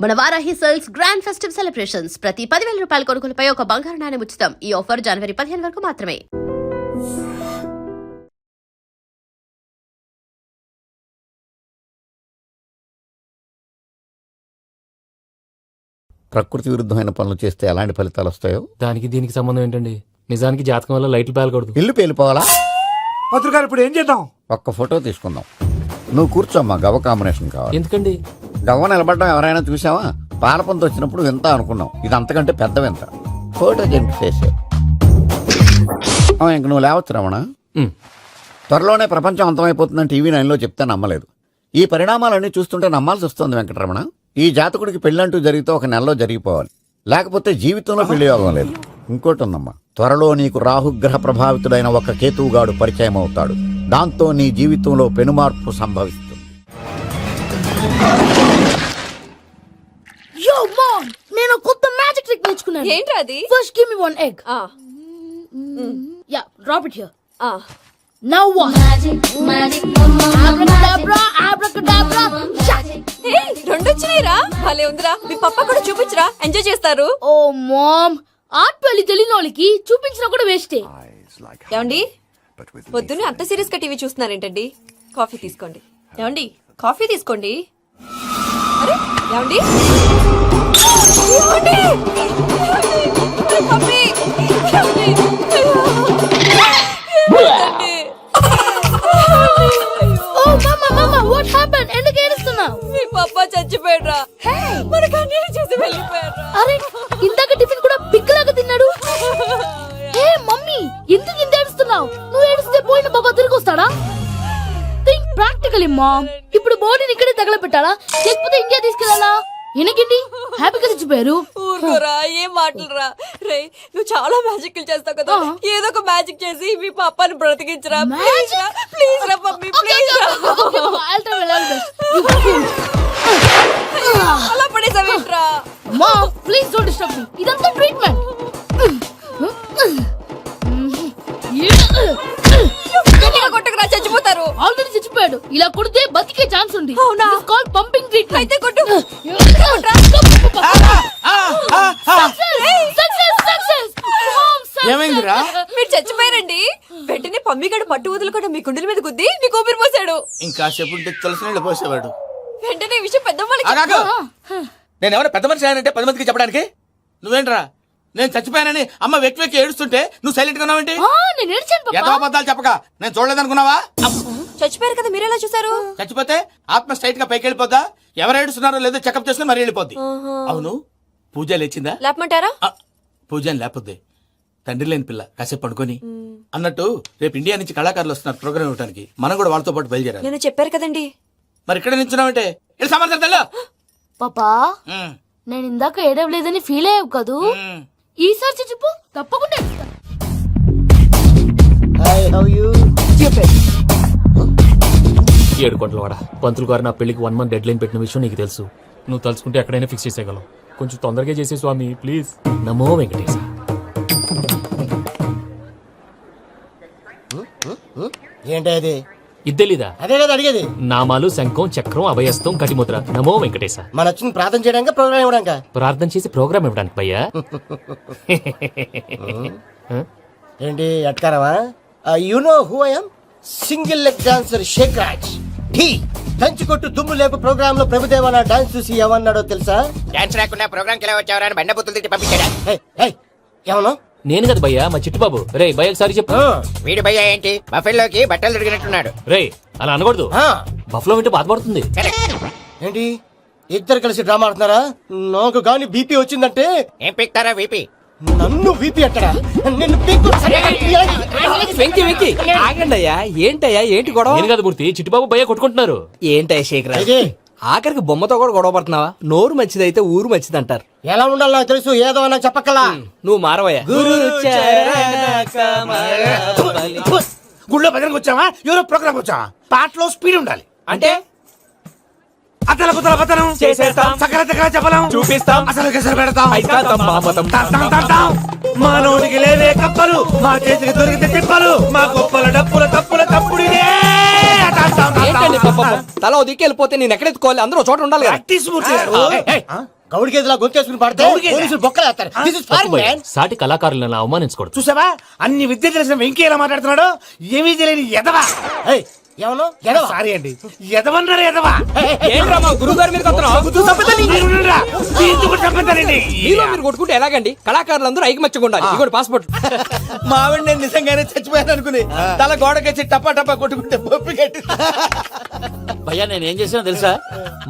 మన Varahi sales grand festive celebrations ప్రతి 10,000 రూపాయల కొనుగోలుపై ఒక బంగారు నాణెం ఉచితం. ఈ ఆఫర్ జనవరి 15 వరకు మాత్రమే. ప్రకృతి విరుద్ధమైన పనులు చేస్తే ఎలాంటి ఫలితాలు వస్తాయో దానికి దీనికి సంబంధం ఏంటండి? నిజానికి జాతకం వల్ల లైట్లు పేలకూడదు. ఇల్లు పేలిపోవాలా? పత్రికారు ఇప్పుడు ఏం చేద్దాం? ఒక్క ఫోటో తీసుకుందాం. నువ్వు కూర్చోమ్మా, గవ్వ కాంబినేషన్ కావాలి. ఎందుకండి? గవ్వ నిలబడడం ఎవరైనా చూసావా? పాలపంత వచ్చినప్పుడు వింత అనుకున్నాం, ఇది అంతకంటే పెద్ద వింత. ఫోటో జంప్ చేసే ఇంక నువ్వు లేవచ్చు రమణ. త్వరలోనే ప్రపంచం అంతమైపోతుందని టీవీ 9లో చెప్తే నమ్మలేదు. ఈ పరిణామాలన్నీ చూస్తుంటే నమ్మాల్సి వస్తుంది వెంకటరమణ. ఈ జాతకుడికి పెళ్ళంటూ జరిగితే ఒక నెలలో జరిగిపోవాలి, లేకపోతే జీవితంలో పెళ్లి యోగం లేదు. ఇంకోటి ఉందమ్మా, త్వరలో నీకు రాహుగ్రహ ప్రభావితుడైన ఒక కేతువుగాడు పరిచయం అవుతాడు. దాంతో నీ జీవితంలో పెనుమార్పు సంభవిస్తుంది. Yo mom, నేను కొత్త మ్యాజిక్ ట్రిక్ నేర్చుకున్నాను. ఏంట్రా అది? First give me one egg. Yeah, drop it here. Now what? Abracadabra, abracadabra. హే, రెండు వచ్చినాయిరా. భలే ఉందిరా. మీ పప్ప కూడా చూపించరా, ఎంజాయ్ చేస్తారు. Oh mom, ఆర్ట్ పెళ్లి తెలియని వాళ్ళకి చూపించినా కూడా వేస్టే. ఏమండి, పొద్దున్నే అంత సీరియస్ గా టీవీ చూస్తున్నారేంటండి? కాఫీ తీసుకోండి. ఏమండి, కాఫీ తీసుకోండి. అరే ఏమండి, ఏమండి? పప్పి, ఏమండి? ఏమండి? Oh mama, mama, what happened? ఎందుకు ఏడుస్తున్నావు? మీ పప్ప చచ్చిపోయాడ్రా. మనకు అన్యాయం చేసి వెళ్ళిపోయాడ్రా. అరే ఇందాక టిఫిన్ కూడా పిక్కలాగా తిన్నాడు. ఏ మమ్మీ, ఎందుకు ఇంత ఏడుస్తున్నావు? నువ్వు ఏడిస్తే పోయిన బాబా తిరిగి వస్తాడా? Think practically mom. ఇప్పుడు బాడీని ఇక్కడే తగలబెట్టాలా, లేకపోతే ఇండియా తీసుకెళ్లాలా? ఎనకండి హ్యాపీగా చచ్చిపోయారు. ఊరుకోరా, ఏం మాటలురా. రే, నువ్వు చాలా మ్యాజిక్లు చేస్తావు కదా, ఏదో ఒక మ్యాజిక్ చేసి మీ పాపాని బ్రతికించరా. ప్లీజ్ రా, ప్లీజ్ రా మమ్మీ, ప్లీజ్ రా. అలా పడేసావేంట్రా? Mom please don't disturb me. ఇదంతా ట్రీట్మెంట్. గట్టిగా కొట్టకురా, చచ్చిపోతారు. ఆల్రెడీ చచ్చిపోయాడు. ఇలా కొడితే బతికే ఛాన్స్ ఉంది. అవునా? Call pumping treatment. అయితే కొట్టు. ఏమైందిరా? మీరు చచ్చిపోయారండి. వెంటనే పమ్మిగాడు పట్టు వదులుకుండా మీ గుండెల మీద గుద్ది మీకు ఊపిరి పోసాడు. ఇంకా సేపు తెలిసిన నీళ్ళు పోసేవాడు. వెంటనే ఈ విషయం పెద్ద నేను ఎవరైనా పెద్ద మనిషి అయ్యానంటే 10 మందికి చెప్పడానికి. నువ్వేంట్రా, నేను చచ్చిపోయానని అమ్మ వెక్కి వెక్కి ఏడుస్తుంటే నువ్వు సైలెంట్ గా ఉన్నావేంటి? నేను ఏడ్చాను పాపా. ఎంతో అబద్ధాలు చెప్పక నేను చూడలేదనుకున్నావా? చచ్చిపోయారు కదా, మీరెలా చూసారు? చచ్చిపోతే ఆత్మ స్ట్రైట్ గా పైకి వెళ్ళిపోద్దా? ఎవరు ఏడుస్తున్నారో లేదో చెకప్ చేసుకుని మరీ వెళ్ళిపోద్ది. అవును, పూజ లేచిందా? లేపమంటారా? పూజ అని లేకపోద్ది. తండ్రి లేని పిల్ల, కాసేపు పడుకొని. అన్నట్టు రేపు ఇండియా నుంచి కళాకారులు వస్తున్నారు ప్రోగ్రామ్ ఇవ్వడానికి. మనం కూడా వాళ్ళతో పాటు బయలుదేరాలి. నేను చెప్పారు కదండి. మరి ఇక్కడ నించున్నావంటే వెళ్ళి సమర్థతల్లో. పాపా, నేను ఇందాక ఏడవలేదని ఫీల్ అయ్యావు కదూ? ఈసారి చచ్చిపో, తప్పకుండా ఏడుస్తా. ఏడుకోట్ల వాడ పంతులు గారు నా పెళ్లికి 1 month డెడ్ లైన్ పెట్టిన విషయం నీకు తెలుసు. నువ్వు తలుచుకుంటే ఎక్కడైనా ఫిక్స్ చేసేయగలవు. కొంచెం తొందరగా చేసే స్వామి ప్లీజ్. నమో వెంకటేశ. ఏంటి అది? ఇది తెలీదా? అదే కదా అడిగేది. నామాలు శంఖం చక్రం అభయస్తం కటిముద్ర. నమో వెంకటేశ. మన వచ్చింది ప్రార్థన చేయడానికి, ప్రోగ్రామ్ ఇవ్వడానికా? ప్రార్థన చేసి ప్రోగ్రామ్ ఇవ్వడానికి భయ్యా. ఏంటి ఎట్కారమా? You know who I am? Single leg dancer shake Raj. కంచుకొట్టు దుమ్ము లేపు ప్రోగ్రామ్ లో ప్రభుదేవ నా డాన్స్ చూసి ఏమన్నాడో తెలుసా? డాన్స్ రాకుండా ప్రోగ్రామ్ కి ఎలా వచ్చావరా అని బండ బుద్ధులు తిట్టి పంపించాడా? ఏమన్నా? నేను కదా భయ్యా, మా చిట్టుబాబు. రే భయ్య ఒకసారి చెప్పు. వీడి భయ్య ఏంటి బఫెల్లోకి బట్టలు తిరిగినట్టున్నాడు. రే అలా అనకూడదు, బఫ్లో వింటే బాధపడుతుంది. ఏంటి ఇద్దరు కలిసి డ్రామా ఆడుతున్నారా? నాకు గాని బీపీ వచ్చిందంటే ఏం పిక్తారా వీపీ? నన్ను బీపీ అంటారా? నిన్ను పీక్కు. వెంకీ వెంకీ ఆగండి అయ్యా. ఏంటయ్యా, ఏంటి గొడవ? నేను కదా మూర్తి, చిట్టుబాబు భయ్య కొట్టుకుంటున్నారు. ఏంటయ్యా శేఖర్, ఆఖరికి బొమ్మతో కూడా గొడవ పడుతున్నావా? నోరు మంచిదైతే ఊరు మంచిది అంటారు. ఎలా ఉండాలి నాకు తెలుసు, ఏదో అన్నా చెప్పక్కలా. నువ్వు మారవయ్యా. గుళ్ళో భజనకు వచ్చావా? ఎవరో ప్రోగ్రామ్ వచ్చావా? పాటలో స్పీడ్ ఉండాలి. అంటే అతల కుతల పతనం చేసేస్తాం, సకల దగ్గర చెప్పలేం, చూపిస్తాం, అసలు గసరు పెడతాం, అయితాం, మామతం. మా నోటికి లేవే కప్పలు, మా చేతికి దొరికితే తిప్పలు, మా గొప్పల డప్పుల తప్పుల తప్పుడిదే. ఏంటండి పాపం తల ఓ దిక్కు వెళ్ళిపోతే నేను ఎక్కడెత్తుకోవాలి అందరూ ఒక చోట ఉండాలి కదా ప్రాక్టీస్ మూర్తి గారు గౌడి గేదెలా గొంతేసుకుని పడితే పోలీసులు బొక్కలు వేస్తారు. This is foreign, man. సాటి కళాకారులను అవమానించకూడదు. చూసావా అన్ని విద్య తెలిసిన వెంకీ ఎలా మాట్లాడుతున్నాడు? ఏమీ తెలియని ఎదవా. ఏయ్, ఏమను? ఎడవ. సారీ అండి, ఎదవన్నారు ఎదవా. ఏంట్రా మా గురువు గారి మీద మీరు కొట్టుకుంటే ఎలాగండి? కళాకారులందరూ ఐకమత్యంగా ఉండాలి. ఇదిగోండి పాస్పోర్ట్. మా ఆవిడ నేను నిజంగానే చచ్చిపోయాను అనుకుని తల గోడకొచ్చి టపా టపా కొట్టుకుంటే బొప్పి కట్టి. భయ్యా నేను ఏం చేసానో తెలుసా?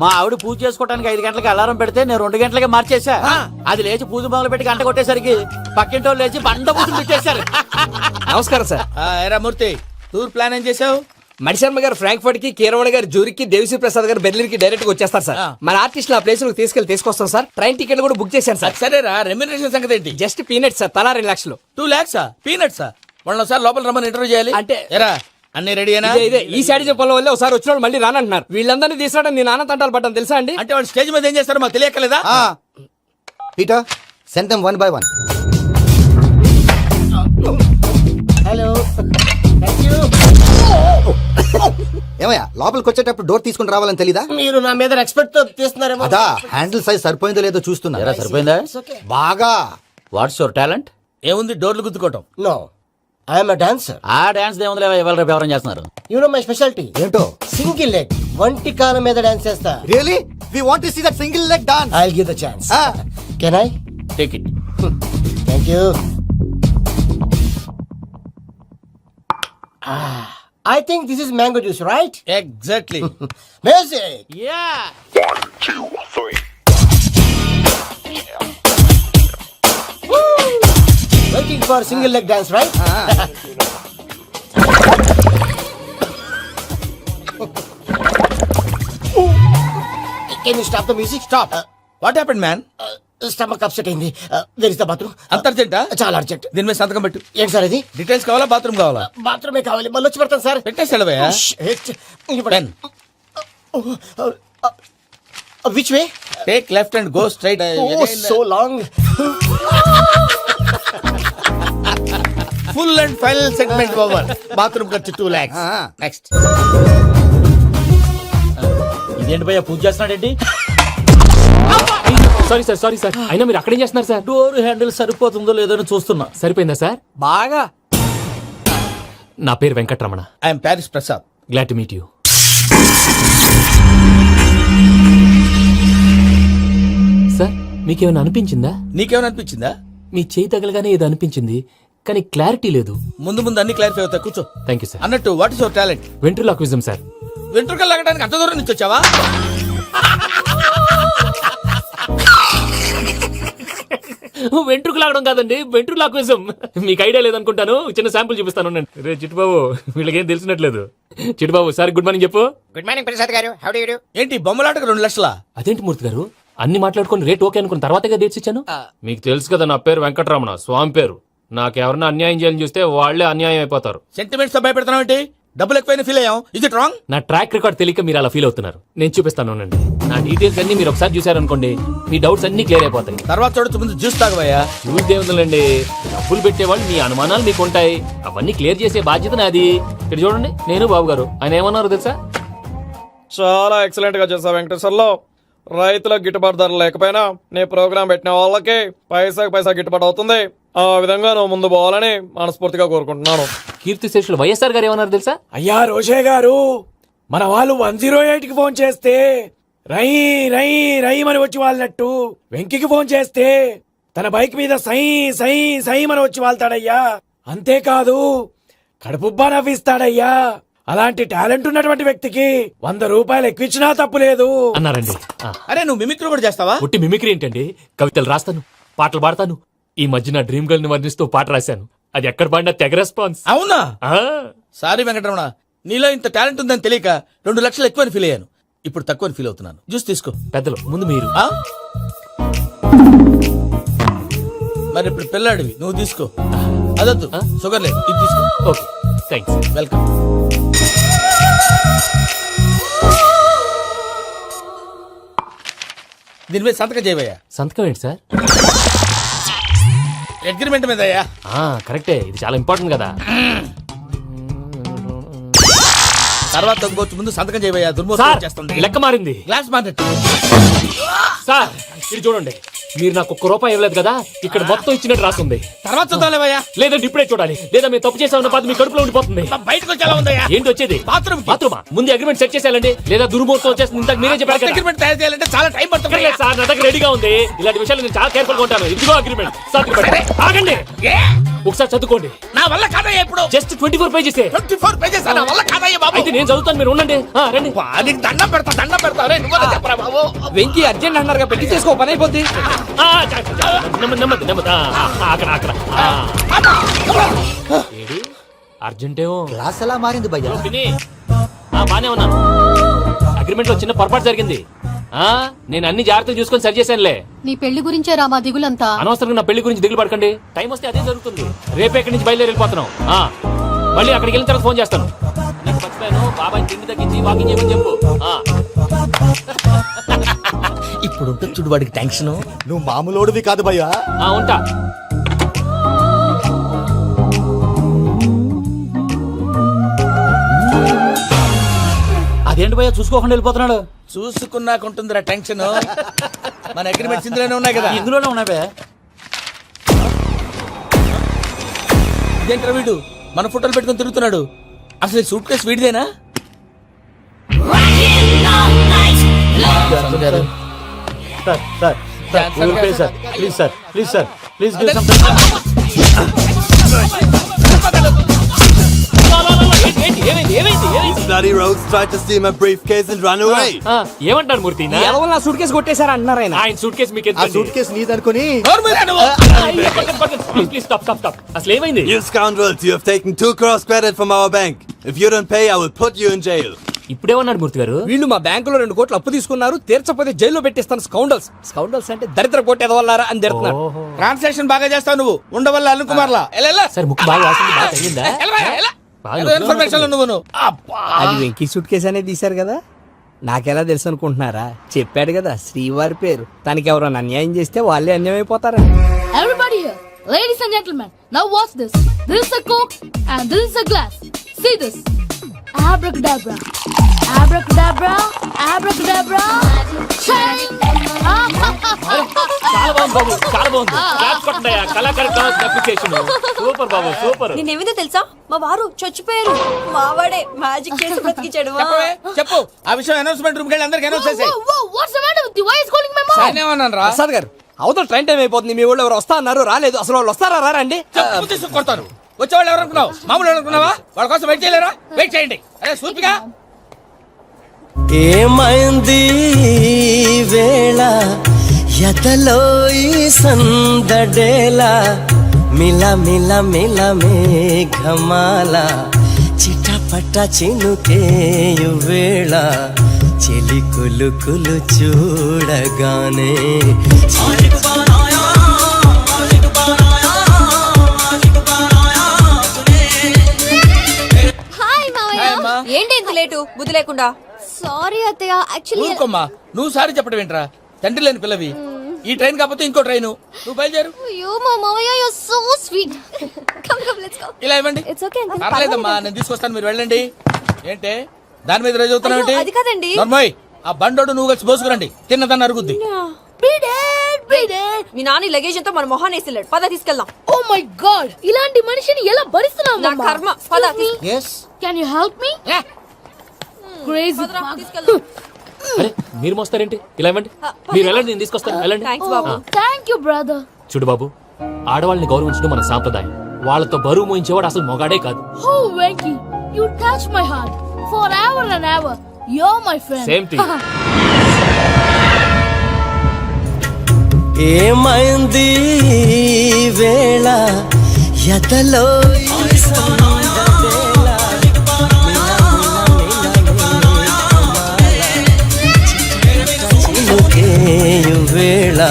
మా ఆవిడ పూజ చేసుకోవడానికి 5 గంటలకి అలారం పెడితే నేను 2 గంటలకి మార్చేసా. అది లేచి పూజ మొదలు పెట్టి గంట కొట్టేసరికి పక్కింటి వాళ్ళు లేచి బండ పూజలు పెట్టేశారు. నమస్కారం సార్. ఏరా మూర్తి, టూర్ ప్లాన్ ఏం చేసావు? మణిశర్మ గారు ఫ్రాంక్ఫర్ట్ కి, కీరవాణి గారు జూరికి, దేవిశ్రీ ప్రసాద్ గారు బెర్లిన్ కి డైరెక్ట్ గా వచ్చేస్తారు సార్. మన ఆర్టిస్ట్ ఆ ప్లేస్ తీసుకొస్తాం సార్. ట్రైన్ టికెట్ కూడా బుక్ చేశాను సార్. సరేరా, రెమ్యూనరేషన్ సంగతి ఏంటి? జస్ట్ పీనట్స్ సార్, తలా 2 లక్షలు. 2 lakhs పీనట్స్ వాళ్ళని ఒకసారి లోపల రమ్మని ఇంటర్వ్యూ చేయాలి. అంటే- ఎరా అన్ని రెడీ అయినా? ఇదే ఈ శాడీ చెప్పడం వల్ల ఒకసారి వచ్చిన వాళ్ళు మళ్ళీ రానంటున్నారు. వీళ్ళందరినీ తీసుకురావడం నేను నాన్న తంటాలు పడ్డాను తెలుసా అండి? అంటే వాళ్ళు స్టేజ్ మీద ఏం చేస్తారో మాకు తెలియక్కలేదా? Peter send them 1 by 1. Hello, thank you. ఏమయ్యా లోపలికి వచ్చేటప్పుడు డోర్ తీసుకుని రావాలని తెలీదా? మీరు నా మీద ఎక్స్పెక్ట్ తో తీస్తున్నారేమో. అదా హ్యాండిల్ సైజ్ సరిపోయిందో లేదో చూస్తున్నా. ఎరా సరిపోయిందా? బాగా. What's your talent? ఏముంది, డోర్లు గుద్దుకోవటం. No, I'm a dancer. ఆ డాన్స్ దేవుందిలే, ఇవాళ రేపు ఎవరైనా చేస్తున్నారు. You know my speciality. ఏంటో? సింగిల్ లెగ్, వంటి కాలం మీద డాన్స్ చేస్తా. Really we want to see that single leg dance. I will give the chance. Can I? Take it. Thank you. I think this is mango juice, right? Exactly. Music. Yeah. Waiting for single leg dance, right? Can you stop the music? Stop. What happened man? Stomach upset అయింది. There is the bathroom. అంత అర్జెంటా? చాలా urgent. దీని మీద సంతకం పెట్టు. ఏంటి sir ఇది? Details కావాలా, బాత్రూమ్ కావాలా? బాత్రూమే కావాలి, మళ్ళీ వచ్చి పెడతాను సార్. పెట్టేసాడవయ్యా. Pen. Which way? Take left and go straight. So long. Full and final segment over. Bathroom ఖర్చు 2 lakhs. నెక్స్ట్. ఇదేంటి భయ్యా పూజ చేస్తున్నాడేంటి? Sorry sir. అయినా మీరు అక్కడేం చేస్తున్నారు సార్? డోర్ హ్యాండిల్ సరిపోతుందో లేదో అని చూస్తున్నా. సరిపోయిందా సార్? బాగా. నా పేరు Venkataramana. I am Paris Prasad. Glad to meet you. Sir మీకేమైనా అనిపించిందా? నీకేమైనా అనిపించిందా? మీ చేయి తగలగానే ఏదో అనిపించింది, కానీ క్లారిటీ లేదు. ముందు ముందు అన్ని క్లారిఫై అవుతాయి, కూర్చో. Thank you sir. అన్నట్టు what is your talent? Ventriloquism sir. వెంట్రుకలు లాగడానికి అంత దూరం నుంచి వచ్చావా? వెంట్రుకు లాగడం కాదండి, వెంట్రులాక్విజం. మీకు ఐడియా లేదనుకుంటాను, చిన్న శాంపుల్ చూపిస్తాను. రే చిట్టుబాబు, వీళ్ళకేం తెలిసినట్లేదు. చిట్టుబాబు సార్ గుడ్ మార్నింగ్ చెప్పు. Good morning Prasad garu, how do you do? ఏంటి బొమ్మలాటకు 2 లక్షలా? అదేంటి మూర్తి గారు, అన్ని మాట్లాడుకుని రేట్ ఓకే అనుకున్న తర్వాతగా డేట్స్ ఇచ్చాను. మీకు తెలుసు కదా నా పేరు వెంకటరమణ, స్వామి పేరు. నాకెవరన్నా అన్యాయం చేయాలని చూస్తే వాళ్లే అన్యాయం అయిపోతారు. సెంటిమెంట్స్ తో భయపెడతావు ఏంటి? డబ్బులు ఎక్కువైనా ఫీల్ అయ్యాం. Is it wrong? నా ట్రాక్ రికార్డ్ తెలియక మీరు అలా ఫీల్ అవుతున్నారు. నేను చూపిస్తాను ఉండండి. నా డీటెయిల్స్ అన్ని మీరు ఒకసారి చూసారనుకోండి, మీ డౌట్స్ అన్ని క్లియర్ అయిపోతాయి. తర్వాత చూడొచ్చు, ముందు జ్యూస్ తాగబోయా. చూస్తే ఉందండి, డబ్బులు పెట్టేవాళ్ళు మీ అనుమానాలు మీకు ఉంటాయి, అవన్నీ క్లియర్ చేసే బాధ్యత నాది. ఇక్కడ చూడండి, నేను బాబు గారు. ఆయన ఏమన్నారు తెలుసా? చాలా ఎక్సలెంట్ గా చేసావు వెంకటేశ్వర్లో. రైతులకు గిట్టుబాటు ధర లేకపోయినా నీ ప్రోగ్రాం పెట్టిన వాళ్ళకి పైసాకి పైసా గిట్టుబాటు అవుతుంది. ఆ విధంగా నువ్వు ముందు పోవాలని మనస్ఫూర్తిగా కోరుకుంటున్నాను. కీర్తి శేషులు వైఎస్ఆర్ గారు ఏమన్నారు తెలుసా? అయ్యా రోషే గారు, మన వాళ్ళు 108కి ఫోన్ చేస్తే రై రై రై అని వచ్చి వాళ్ళనట్టు, వెంకికి ఫోన్ చేస్తే తన బైక్ మీద సై సై సై అని వచ్చి వాళ్తాడయ్యా. అంతేకాదు కడుపుబ్బా నవ్విస్తాడయ్యా. అలాంటి టాలెంట్ ఉన్నటువంటి వ్యక్తికి 100 రూపాయలు ఎక్కువిచ్చినా తప్పు లేదు అన్నారండి. అరే నువ్వు మిమిక్రీ కూడా చేస్తావా? పుట్టి మిమిక్రీ ఏంటండి, కవితలు రాస్తాను, పాటలు పాడతాను. ఈ మధ్య నా డ్రీమ్ గర్ల్ ని వర్ణిస్తూ పాట రాశాను, అది ఎక్కడ పాడినా తెగ రెస్పాన్స్. అవునా? ఆ, సారీ వెంకటరమణ, నీలో ఇంత టాలెంట్ ఉందని తెలియక 2 లక్షలు ఎక్కువని ఫీల్ అయ్యాను. ఇప్పుడు తక్కువని ఫీల్ అవుతున్నాను. జ్యూస్ తీసుకో. పెద్దలు ముందు మీరు. ఆ? మరి ఇప్పుడు పిల్లాడివి, నువ్వు తీసుకో. అదొద్దు, షుగర్ లేదు, ఇది తీసుకో. Okay thanks. వెల్కమ్. దీని మీద సంతకం చేయవయ్యా. సంతకం ఏంటి సార్? అగ్రిమెంట్ మీద అయ్యా. కరెక్టే, ఇది చాలా ఇంపార్టెంట్ కదా. తర్వాత తగ్గుకోవచ్చు, ముందు సంతకం చేయబోయా సార్ దుర్మోహం చేస్తుంది. లెక్క మారింది. గ్లాస్ మార్కెట్ సార్ ఇది చూడండి, మీరు నాకు ఒక్క రూపాయి ఇవ్వలేదు కదా, ఇక్కడ మొత్తం ఇచ్చినట్టు రాస్తుంది. తర్వాత చూద్దాంలేవయ్యా. లేదంటే ఇప్పుడే చూడాలి, లేదా మీరు తప్పు చేసామన్న బాధ మీ కడుపులో ఉండిపోతుంది. బయటకు వచ్చేలా ఉందయ్యా. ఏంటి వచ్చేది? బాత్రూమ్ బాత్రూమా? ముందు అగ్రిమెంట్ సెట్ చేసేయాలండి, లేదా దుర్మూర్తం వచ్చేస్తుంది. ఇంతకు మీరే చెప్పారు కదా. అగ్రిమెంట్ తయారు చేయాలంటే చాలా టైం పడుతుంది. అక్కర్లేదు సార్, నా దగ్గర రెడీగా ఉంది. ఇలాంటి విషయాలు నేను చాలా కేర్ఫుల్ గా ఉంటాను. ఇదిగో అగ్రిమెంట్. ఆగండి, ఒకసారి చదువుకోండి. నా వల్ల కాదయ్యా ఇప్పుడు. Just 24 pages. 24 పేజెస్ నా వల్ల కాదయ్యా బాబు. అయితే నేను చదువుతాను, మీరు ఉండండి. రండి. నీకు దండం పెడతా రే, నువ్వు చెప్పరా బాబు. వెంకీ అర్జెంట్ అన్నారుగా, పెట్టి చేసుకో, పని అయిపోద్ది. నెమ్మది నెమ్మది. అక్కడ అక్కడ. ఏడి అర్జెంటేమో. క్లాస్ ఎలా మారింది భయ్యా? విని. బానే ఉన్నాను. అగ్రిమెంట్ లో చిన్న పొరపాటు జరిగింది. నేను అన్ని జాగ్రత్తలు చూసుకొని సరి చేశానులే. నీ పెళ్లి గురించే రా మా దిగులంతా. అనవసరంగా నా పెళ్లి గురించి దిగులు పడకండి. టైం వస్తే అదే జరుగుతుంది. రేపే ఇక్కడి నుంచి బయలుదేరి వెళ్ళిపోతున్నాం. మళ్ళీ అక్కడికి వెళ్ళిన తర్వాత ఫోన్ చేస్తాను. నీకు మర్చిపోయాను, బాబాయ్ తిండి తగ్గించి వాకింగ్ చేయమని చెప్పు. ఇప్పుడు ఉంటుంది చూడు వాడికి టెన్షన్. నువ్వు మామూలోడివి కాదు భయ్యా. ఉంటా. అదేంటి భయ్యా చూసుకోకుండా వెళ్ళిపోతున్నాడు? చూసుకున్నాకుంటుందిరా టెన్షన్. మన అగ్రిమెంట్స్ ఇందులోనే ఉన్నాయి కదా. ఇందులోనే ఉన్నాయి భయ్యా. ఇదేంట్రా వీడు మన ఫోటోలు పెట్టుకొని తిరుగుతున్నాడు. అసలు సూట్ కేసు వీడిదేనా? ఏమంటారు మూర్తి? ఎవరు నా సూట్ కేసు కొట్టేశారు అంటున్నారు ఆయన. ఆయన సూట్ కేసు మీకు సూట్ కేసు నీదనుకుని ప్లీజ్ స్టాప్ స్టాప్ స్టాప్. అసలు ఏమైంది? You scoundrels, you have taken 2 crores credit from our bank. If you don't pay, I will put you in jail. ఇప్పుడేమన్నాడు మూర్తి గారు? వీళ్ళు మా బ్యాంకులో 2 కోట్లు అప్పు తీసుకున్నారు, తీర్చకపోతే జైల్లో పెట్టిస్తాను. స్కౌండల్స్. స్కౌండల్స్ అంటే దరిద్ర కొట్టేదవల్లారా అని తిడుతున్నారు. ట్రాన్సాక్షన్ బాగా చేస్తావు నువ్వు. ఉండవల్ల అల్లు కుమార్లా. సార్ ముక్కు బాగా వాసింది, బాగా తగ్గిందా? ఇన్ఫర్మేషన్ నువ్వు. అది వెంకీ సూట్ కేసు అనేది తీశారు కదా, నాకెలా తెలుసు అనుకుంటున్నారా? చెప్పాడు కదా శ్రీవారి పేరు. తనకి ఎవరైనా అన్యాయం చేస్తే వాళ్ళే అన్యాయం అయిపోతారా? Everybody here, ladies and gentlemen, now watch this. This is a Coke and this is a glass. See this. Abracadabra. Abracadabra. Abracadabra. Shine. చాలా బాగుంది బాబు, చాలా బాగుంది. క్లాప్స్ కొట్టండి. కళాకారు అప్లికేషన్ సూపర్ బాబు, సూపర్. నేనేమిందో తెలుసా, మా వారు చచ్చిపోయారు. మావాడే మ్యాజిక్ చేసి బ్రతికించాడు. చెప్పు ఆ విషయం. అనౌన్స్మెంట్ రూమ్ కి వెళ్ళి అందరికి అనౌన్స్ చేసేయ్. Whoa, what's the matter with you? Why is calling my mom? నేనేమన్నాను రా? ప్రసాద్ గారు, అవతల ట్రైన్ టైం అయిపోతుంది. మీ వాళ్ళు ఎవరు వస్తా అన్నారు, రాలేదు. అసలు వాళ్ళు వస్తారా రారా అండి? చెప్పు తీసుకు కొడతాను. వచ్చేవాళ్ళు ఎవరు అనుకున్నావు? మామూలు అనుకున్నావా? వాళ్ళ కోసం వెయిట్ చేయలేరా? వెయిట్ చేయండి. అరే సూపిగా. ఏమైంది వేళ ఎదలో ఈ సందడేలా మిల మిల మిల మేఘమాల చిటపట చినుకేయు వేళ చెలి కులు కులు చూడగానే హాయ్ మావయ్య. ఏంటి ఇంత లేటు? బుద్ధి లేకుండా. సారీ అత్తయ్య, యాక్చువల్లీ ఊరుకోమ్మా. నువ్వు సారీ చెప్పడం ఏంట్రా? తండ్రి లేని పిల్లవి. ఈ ట్రైన్ కాకపోతే ఇంకో ట్రైన్. నువ్వు బయలుదేరు. అయ్యో మా మావయ్య, you so sweet. Come come let's go. ఇలా ఇవ్వండి. It's okay uncle. పర్లేదమ్మా, నేను తీసుకొస్తాను, మీరు వెళ్ళండి. ఏంటే దాని మీద రోజు అవుతున్నావు ఏంటి? అది కాదండి. నర్మోయ్, ఆ బండోడు నువ్వు కలిసి పోసుకురండి. తిన్నదాన్ని అరుగుద్ది. మీ నాని లగేజ్ అంతా మన మొహాన్ వేసిల్లాడు. పద తీసుకెళ్దాం. Oh my god, ఇలాంటి మనిషిని ఎలా భరిస్తున్నావు? నా కర్మ. పద yes Can you help me? Crazy. తీసుకెళ్దాం. అరే మీరు మోస్తారేంటి? ఇలా ఇవ్వండి. మీరు వెళ్ళండి, నేను తీసుకొస్తాను. వెళ్ళండి. Thanks Babu. Thank you, brother. చూడు బాబు, ఆడవాళ్ళని గౌరవించడం మన సాంప్రదాయం. వాళ్ళతో బరువు మోయించేవాడు అసలు మొగాడే కాదు. Oh, Venky, you touch my heart forever and ever. You're my friend. Same to you. ఏమైంది వేళ ఎదలో ఈ సందడేలా చినుకేయు వేళ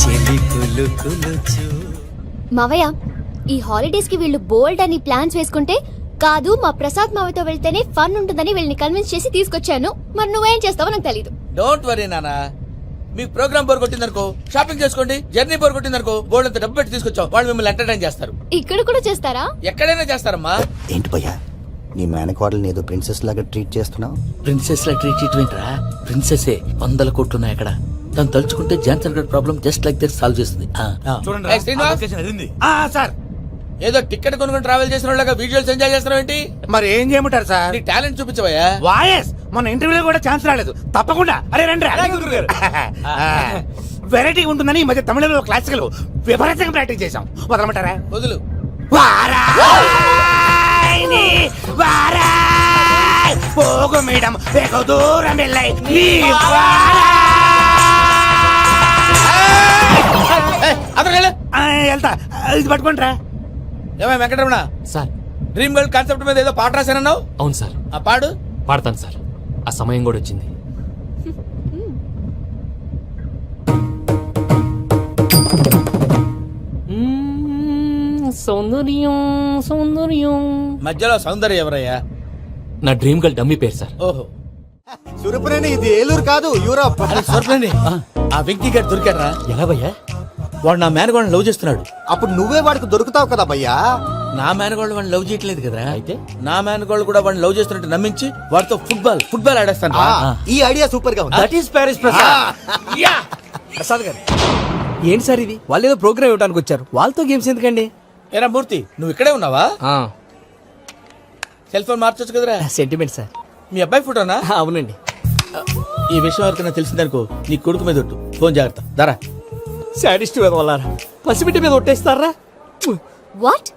చెలి కులు కులు చూ. మావయ్య, ఈ హాలిడేస్ కి వీళ్ళు బోల్డ్ అని ప్లాన్స్ వేసుకుంటే కాదు మా ప్రసాద్ మావయ్యతో వెళ్తేనే ఫన్ ఉంటుందని వీళ్ళని కన్విన్స్ చేసి తీసుకొచ్చాను. మరి నువ్వేం చేస్తావో నాకు తెలీదు. డోంట్ వరీ నానా. మీకు ప్రోగ్రామ్ బోర్ కొట్టిందనుకో షాపింగ్ చేసుకోండి. జర్నీ బోర్ కొట్టిందనుకో బోర్డు అంత డబ్బు పెట్టి తీసుకొచ్చాం. వాళ్ళు మిమ్మల్ని ఎంటర్టైన్ చేస్తారు. ఇక్కడ కూడా చేస్తారా? ఎక్కడైనా చేస్తారమ్మా. ఏంటి భయ్యా నీ మేనకోడల్ని ఏదో ప్రిన్సెస్ లాగా ట్రీట్ చేస్తున్నావు. ప్రిన్సెస్ లా ట్రీట్ చేయటమేంట్రా? ప్రిన్సెసే 100 కోట్లున్నాయి అక్కడ. తను తలుచుకుంటే జాన్సన్ గడ్ problem just like that solve చేస్తుంది. సార్ ఏదో టికెట్ కొనుక్కొని ట్రావెల్ చేసిన వాళ్ళగా విజువల్స్ ఎంజాయ్ చేస్తున్నావు ఏంటి? మరి ఏం చేయమంటారు సార్? నీ టాలెంట్ చూపించవయ్యా. వాయస్ మన ఇంటర్వ్యూలో కూడా ఛాన్స్ రాలేదు. తప్పకుండా అరే రండి వెరైటీ ఉంటుందని ఈ మధ్య తమిళంలో క్లాసికల్ విపరీతంగా ప్రాక్టీస్ చేశాం. వదలమంటారా? వదులు. వారాయని వారాయ్ పోగు మేడం వెగు దూరం వెళ్ళాయి నీ వెళ్తా. ఇది పట్టుకుంటారా? ఏమై Venkataramana, sir. Dream girl concept మీద ఏదో పాట రాశానన్నావు. అవును సార్. ఆ పాడు. పాడతాను సార్. ఆ సమయం కూడా వచ్చింది. సౌందర్యం సౌందర్యం. మధ్యలో సౌందర్య ఎవరయ్యా? నా డ్రీమ్ గర్ల్ డమ్మీ పేరు సార్. ఓహో, సురపురేని ఇది ఏలూరు కాదు, యూరోప్. సూపరండి. ఆ వెంకీ గారు దొరికారా? ఎలా భయ్యా? వాడు నా మేనగోళ్ళని లవ్ చేస్తున్నాడు. అప్పుడు నువ్వే వాడికి దొరుకుతావు కదా భయ్యా. నా మేనగోళ్ళు వాడిని లవ్ చేయట్లేదు కదా. అయితే నా మేనగోళ్ళు కూడా వాడిని లవ్ చేస్తున్నట్టు నమ్మించి వాడితో ఫుట్బాల్ ఆడేస్తాను. ఈ ఐడియా సూపర్ గా ఉంది. That is Paris Prasad. Prasad గారు ఏంటి సార్ ఇది? వాళ్ళు ఏదో ప్రోగ్రామ్ ఇవ్వడానికి వచ్చారు, వాళ్ళతో గేమ్స్ ఎందుకండి? ఏరా మూర్తి, నువ్వు ఇక్కడే ఉన్నావా? సెల్ ఫోన్ మార్చొచ్చు కదరా. Sentiment sir. మీ అబ్బాయి ఫోటోనా? అవునండి. ఈ విషయం ఎవరికైనా తెలిసిందనుకో నీ కొడుకు మీద ఒట్టు. ఫోన్ జాగ్రత్త. దారా. సాడిస్ట్ మీద వాళ్ళారా? పసిబిడ్డ మీద ఒట్టేస్తారా? వాట్?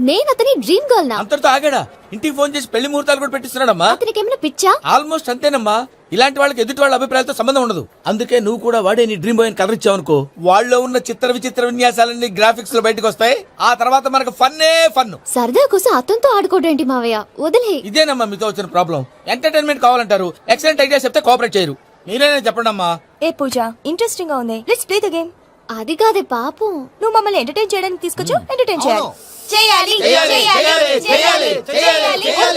నేను అతని డ్రీమ్ గర్ల్ నా? అంతటితో ఆగాడా? ఇంటికి ఫోన్ చేసి పెళ్లి ముహూర్తాలు కూడా పెట్టిస్తున్నాడమ్మా. అతనికి ఏమైనా పిచ్చా? ఆల్మోస్ట్ అంతేనమ్మా. ఇలాంటి వాళ్ళకి ఎదుటి వాళ్ళ అభిప్రాయాలతో సంబంధం ఉండదు. అందుకే నువ్వు కూడా వాడే నీ డ్రీమ్ బాయ్ అని కలర్ ఇచ్చావనుకో, వాళ్ళలో ఉన్న చిత్ర విచిత్ర విన్యాసాలన్నీ గ్రాఫిక్స్ లో బయటకు వస్తాయి. ఆ తర్వాత మనకు ఫన్నే ఫన్. సరదా కోసం అతనితో ఆడుకోవడం మావయ్య, వదిలే. ఇదేనమ్మా మీతో వచ్చిన ప్రాబ్లం. ఎంటర్టైన్మెంట్ కావాలంటారు, ఎక్సలెంట్ ఐడియా చెప్తే కోఆపరేట్ చేయరు. మీరేనే చెప్పండి అమ్మా. ఏ పూజ, ఇంట్రెస్టింగ్ గా ఉంది. Let's play the game. అది కాదే పాపం. నువ్వు మమ్మల్ని ఎంటర్టైన్ చేయడానికి తీసుకొచ్చు, ఎంటర్టైన్ చేయాలి.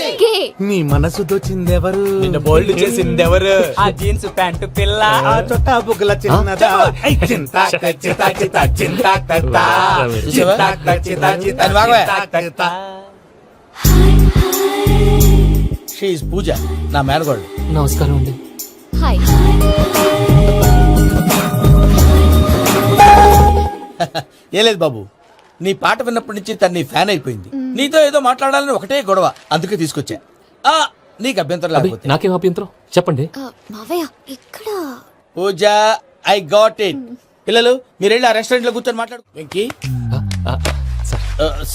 ఓకే. నీ మనసు దోచిందెవరు? నిన్న బోల్డ్ చేసిందెవరు? ఆ జీన్స్ ప్యాంటు పిల్ల, ఆ చొట్టా బుగ్గల చిన్నదా. ఐ చింతాక్ చితాక్ చితాక్ చింతాక్ తత్తా. చింతాక్ చితాక్ చితాక్ చింతాక్ తత్తా. షీ ఇస్ పూజ, నా మేనగోళ్ళు. నమస్కారం అండి. హాయ్. ఏ లేదు బాబు, నీ పాట విన్నప్పటి నుంచి తను నీ ఫ్యాన్ అయిపోయింది. నీతో ఏదో మాట్లాడాలని ఒకటే గొడవ, అందుకే తీసుకొచ్చా. నీకు అభ్యంతరం లేకపోతే. నాకేం అభ్యంతరం చెప్పండి. మావయ్య ఇక్కడ. పూజ, ఐ గాట్ ఇట్. పిల్లలు మీరు వెళ్ళి ఆ రెస్టారెంట్ లో కూర్చొని మాట్లాడు. వెంకీ, సార్.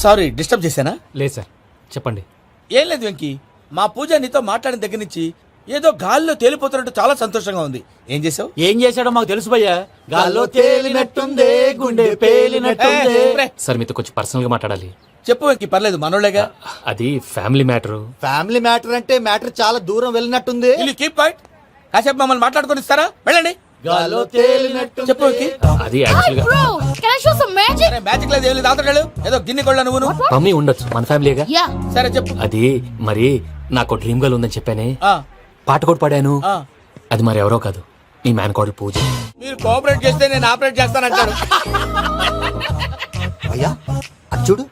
సారీ డిస్టర్బ్ చేశానా? లేదు సార్, చెప్పండి. ఏం లేదు వెంకీ, మా పూజ నీతో మాట్లాడిన దగ్గర నుంచి ఏదో గాల్లో తేలిపోతున్నట్టు చాలా సంతోషంగా ఉంది. ఏం చేసావు? ఏం చేశాడో మాకు తెలుసు భయ్యా. గాల్లో తేలినట్టుందే, గుండె పేలినట్టుందే. సార్ మీతో కొంచెం పర్సనల్ గా మాట్లాడాలి. చెప్పు వెంకీ, పర్లేదు మనోళ్ళేగా. అది ఫ్యామిలీ మ్యాటర్. ఫ్యామిలీ మ్యాటర్ అంటే మ్యాటర్ చాలా దూరం వెళ్ళినట్టుంది. Keep point. కాసేపు మమ్మల్ని మాట్లాడుకొని ఇస్తారా? వెళ్ళండి. గాల్లో తేలినట్టు చెప్పు వెంకీ. అది యాక్చువల్ గా Bro, can I show some magic? సరే, మ్యాజిక్ లేదు, ఏం లేదు. ఆతడాలు ఏదో గిన్నె కొళ్ళ నువ్వు. మమ్మీ ఉండొచ్చు, మన ఫ్యామిలీగా. Yeah. సరే చెప్పు. అది మరి నాకు డ్రీమ్ గర్ల్ ఉందని చెప్పానే, ఆ, పాట కూడా పాడాను. ఆ. అది మరి ఎవరో కాదు, నీ మేనకోడలు పూజ. మీరు కోఆపరేట్ చేస్తే నేను ఆపరేట్ చేస్తానంటారు. అయ్యా అది చూడు.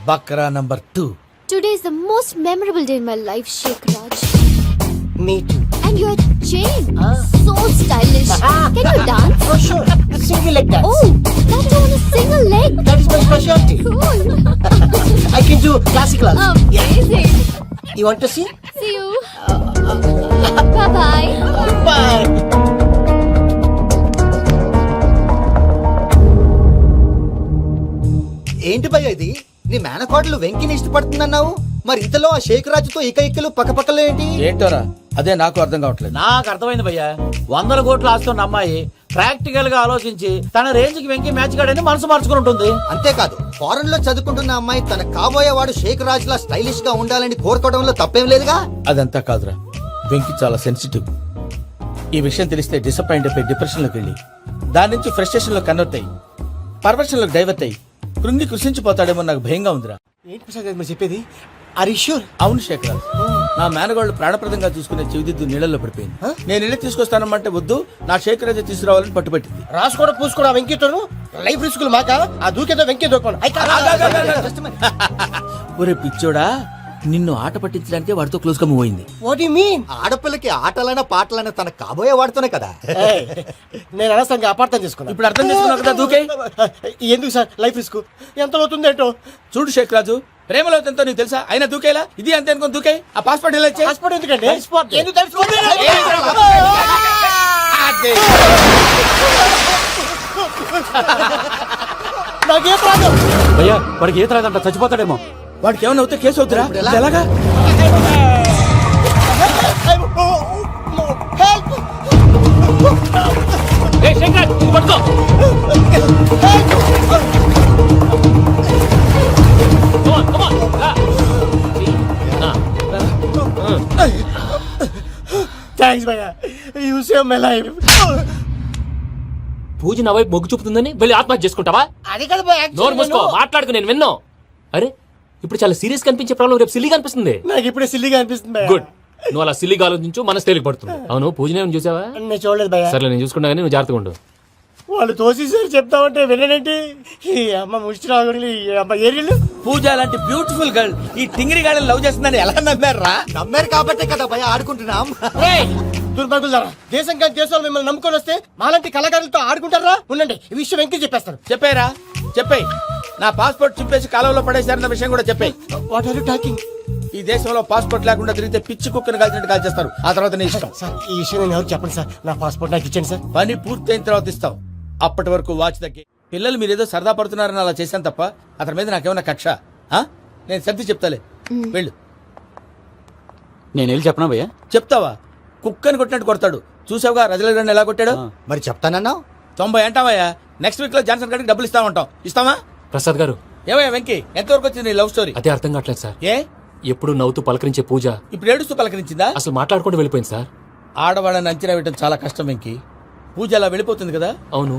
Bakra number 2. Today is the most memorable day in my life, Sheikh Raj. Me too. And your chain, so stylish. Can you dance? Oh sure. Single leg dance. Oh, that's on a single leg. That is my specialty. Cool. I can do classical also. Amazing. You want to see? See you. Bye bye. Bye. ఏంటి భయ్య ఇది? నీ మేనకోడలు వెంకిని ఇష్టపడుతుందన్నావు, మరి ఇంతలో ఆ షేక్ రాజుతో ఇకలు పక్కపక్కలో ఏంటి? ఏంటోరా, అదే నాకు అర్థం కావట్లేదు. నాకు అర్థమైంది భయ్యా. 100 కోట్లు ఆస్తున్న అమ్మాయి ప్రాక్టికల్ గా ఆలోచించి తన రేంజ్ కి వెంకీ మ్యాచ్ కాడని మనసు మార్చుకుని ఉంటుంది. అంతేకాదు, ఫారెన్ లో చదువుకుంటున్న అమ్మాయి తన కాబోయేవాడు షేక్ రాజ్ లా స్టైలిష్ గా ఉండాలని కోరుకోవడంలో తప్పేం లేదుగా. అదంతా కాదురా, వెంకీ చాలా సెన్సిటివ్. ఈ విషయం తెలిస్తే డిసప్పాయింట్ అయిపోయి డిప్రెషన్ లోకి వెళ్ళి దాని నుంచి ఫ్రస్ట్రేషన్ లో కన్వర్ట్ అయ్యి పర్వర్షన్ లోకి డైవర్ట్ అయ్యి కృంగి కృషించిపోతాడేమో నాకు భయంగా ఉందిరా. ఏంటి ప్రసాద్ గారు మీరు చెప్పేది? Are you sure? అవును శేఖర్, నా మేనగాళ్ళు ప్రాణప్రదంగా చూసుకునే చెవిదిద్దు నీళ్ళలో పడిపోయింది. నేను వెళ్ళి తీసుకొస్తానమ్మంటే వద్దు, నా శేఖర్ రాజా తీసుకురావాలని పట్టుబట్టింది. రాసుకోవడం పూసుకోవడం వెంకీతోను లైఫ్ రిస్కులు మాక ఆ దూకేదో వెంకీ దూకోండి. ఒరే పిచ్చోడా, నిన్ను ఆట పట్టించడానికి వాడితో క్లోజ్ గా మూవ్ అయింది. What you mean? ఆడపిల్లకి ఆటలైనా పాటలైనా తన కాబోయే వాడుతూనే కదా. నేను అనవసరంగా అపార్థం చేసుకున్నా. ఇప్పుడు అర్థం చేసుకున్నావు కదా దూకే. ఎందుకు సార్ లైఫ్ రిస్క్ ఎంత అవుతుంది ఏంటో? చూడు శేఖర్ రాజు, ప్రేమలో ఎంతో నీకు తెలుసా? అయినా దూకేలా ఇది అంతే అనుకుని దూకే. ఆ పాస్పోర్ట్ ఎలా ఇచ్చే? పాస్పోర్ట్ ఎందుకండి? ఎందుకు తెలుసుకోండి? నాకే ప్రాబ్లం. భయ్యా వాడికి ఈత రాదంట, చచ్చిపోతాడేమో. వాడికి ఏమైనా అవుతే కేసు అవుతురా? ఎలాగా? ఏ శంకర్, ఇది పట్టుకో. Come on, come on. రా. థ్యాంక్స్ భయ్యా, యు సేవ్ మై లైఫ్. పూజ నా వైపు మొగ్గు చూపుతుందని వెళ్ళి ఆత్మహత్య చేసుకుంటావా? అది కదా భయ్యా, నోరు మూసుకో, మాట్లాడుకు, నేను విన్నో. అరే ఇప్పుడు చాలా సీరియస్ కనిపించే ప్రాబ్లం రేపు సిల్లీగా అనిపిస్తుంది. నాకు ఇప్పుడే సిల్లిగా అనిపిస్తుంది భయ్యా. గుడ్, నువ్వు అలా సిల్లీగా ఆలోచించు, మనసు తేలిక పడుతుంది. అవును పూజనే చూసావా? నేను చూడలేదు భయ్యా. సరే నేను చూసుకున్నా కానీ నువ్వు జాగ్రత్తగా ఉండు. వాళ్ళు తోసేసారు చెప్తామంటే విననేంటి? ఈ అమ్మ ముష్టి రాగుడి, ఈ అమ్మ ఏరియలు. పూజ లాంటి బ్యూటిఫుల్ గర్ల్ ఈ టింగిరి గాడిని లవ్ చేస్తుందని ఎలా నమ్మారా? నమ్మారు కాబట్టే కదా భయ ఆడుకుంటున్నాం. దుర్భగులారా, దేశం కానీ దేశాలు మిమ్మల్ని నమ్ముకొని వస్తే మాలాంటి కళాకారులతో ఆడుకుంటారా? ఉండండి, ఈ విషయం వెంకీ చెప్పేస్తాను. చెప్పారా? చెప్పేయ్. నా పాస్పోర్ట్ చింపేసి కాలంలో పడేశారన్న విషయం కూడా చెప్పేయ్. What are you talking? ఈ దేశంలో పాస్పోర్ట్ లేకుండా తిరిగితే పిచ్చి కుక్కను కాల్చినట్టు కాల్చేస్తారు. ఆ తర్వాత నీ ఇష్టం. సార్ ఈ విషయం నేను ఎవరు చెప్పండి సార్. నా పాస్పోర్ట్ నాకు ఇచ్చేయండి సార్. పని పూర్తయిన తర్వాత ఇస్తాం. అప్పటి వరకు వాచ్ తగ్గి. పిల్లలు మీరేదో సరదా పడుతున్నారని అలా చేశాను తప్ప అతని మీద నాకేమన్నా కక్ష? నేను సర్ది చెప్తాలే, వెళ్ళు. నేను వెళ్ళి చెప్పనా భయ్యా? చెప్తావా? కుక్కని కొట్టినట్టు కొడతాడు. చూసావుగా రజల గారిని ఎలా కొట్టాడు? మరి చెప్తానన్నా 90 అంటావయ్యా. నెక్స్ట్ వీక్ లో జాన్సన్ గారికి డబ్బులు ఇస్తామంటాం. ఇస్తావా? ప్రసాద్ గారు, ఏమయ్యా వెంకీ, ఎంతవరకు వచ్చింది నీ లవ్ స్టోరీ? అదే అర్థం కావట్లేదు సార్. ఏ ఎప్పుడు నవ్వుతూ పలకరించే పూజ ఇప్పుడు ఏడుస్తూ పలకరించిందా? అసలు మాట్లాడుకుంటూ వెళ్ళిపోయింది సార్. ఆడవాళ్ళని అంచనా వేయడం చాలా కష్టం వెంకీ. పూజ అలా వెళ్ళిపోతుంది కదా. అవును,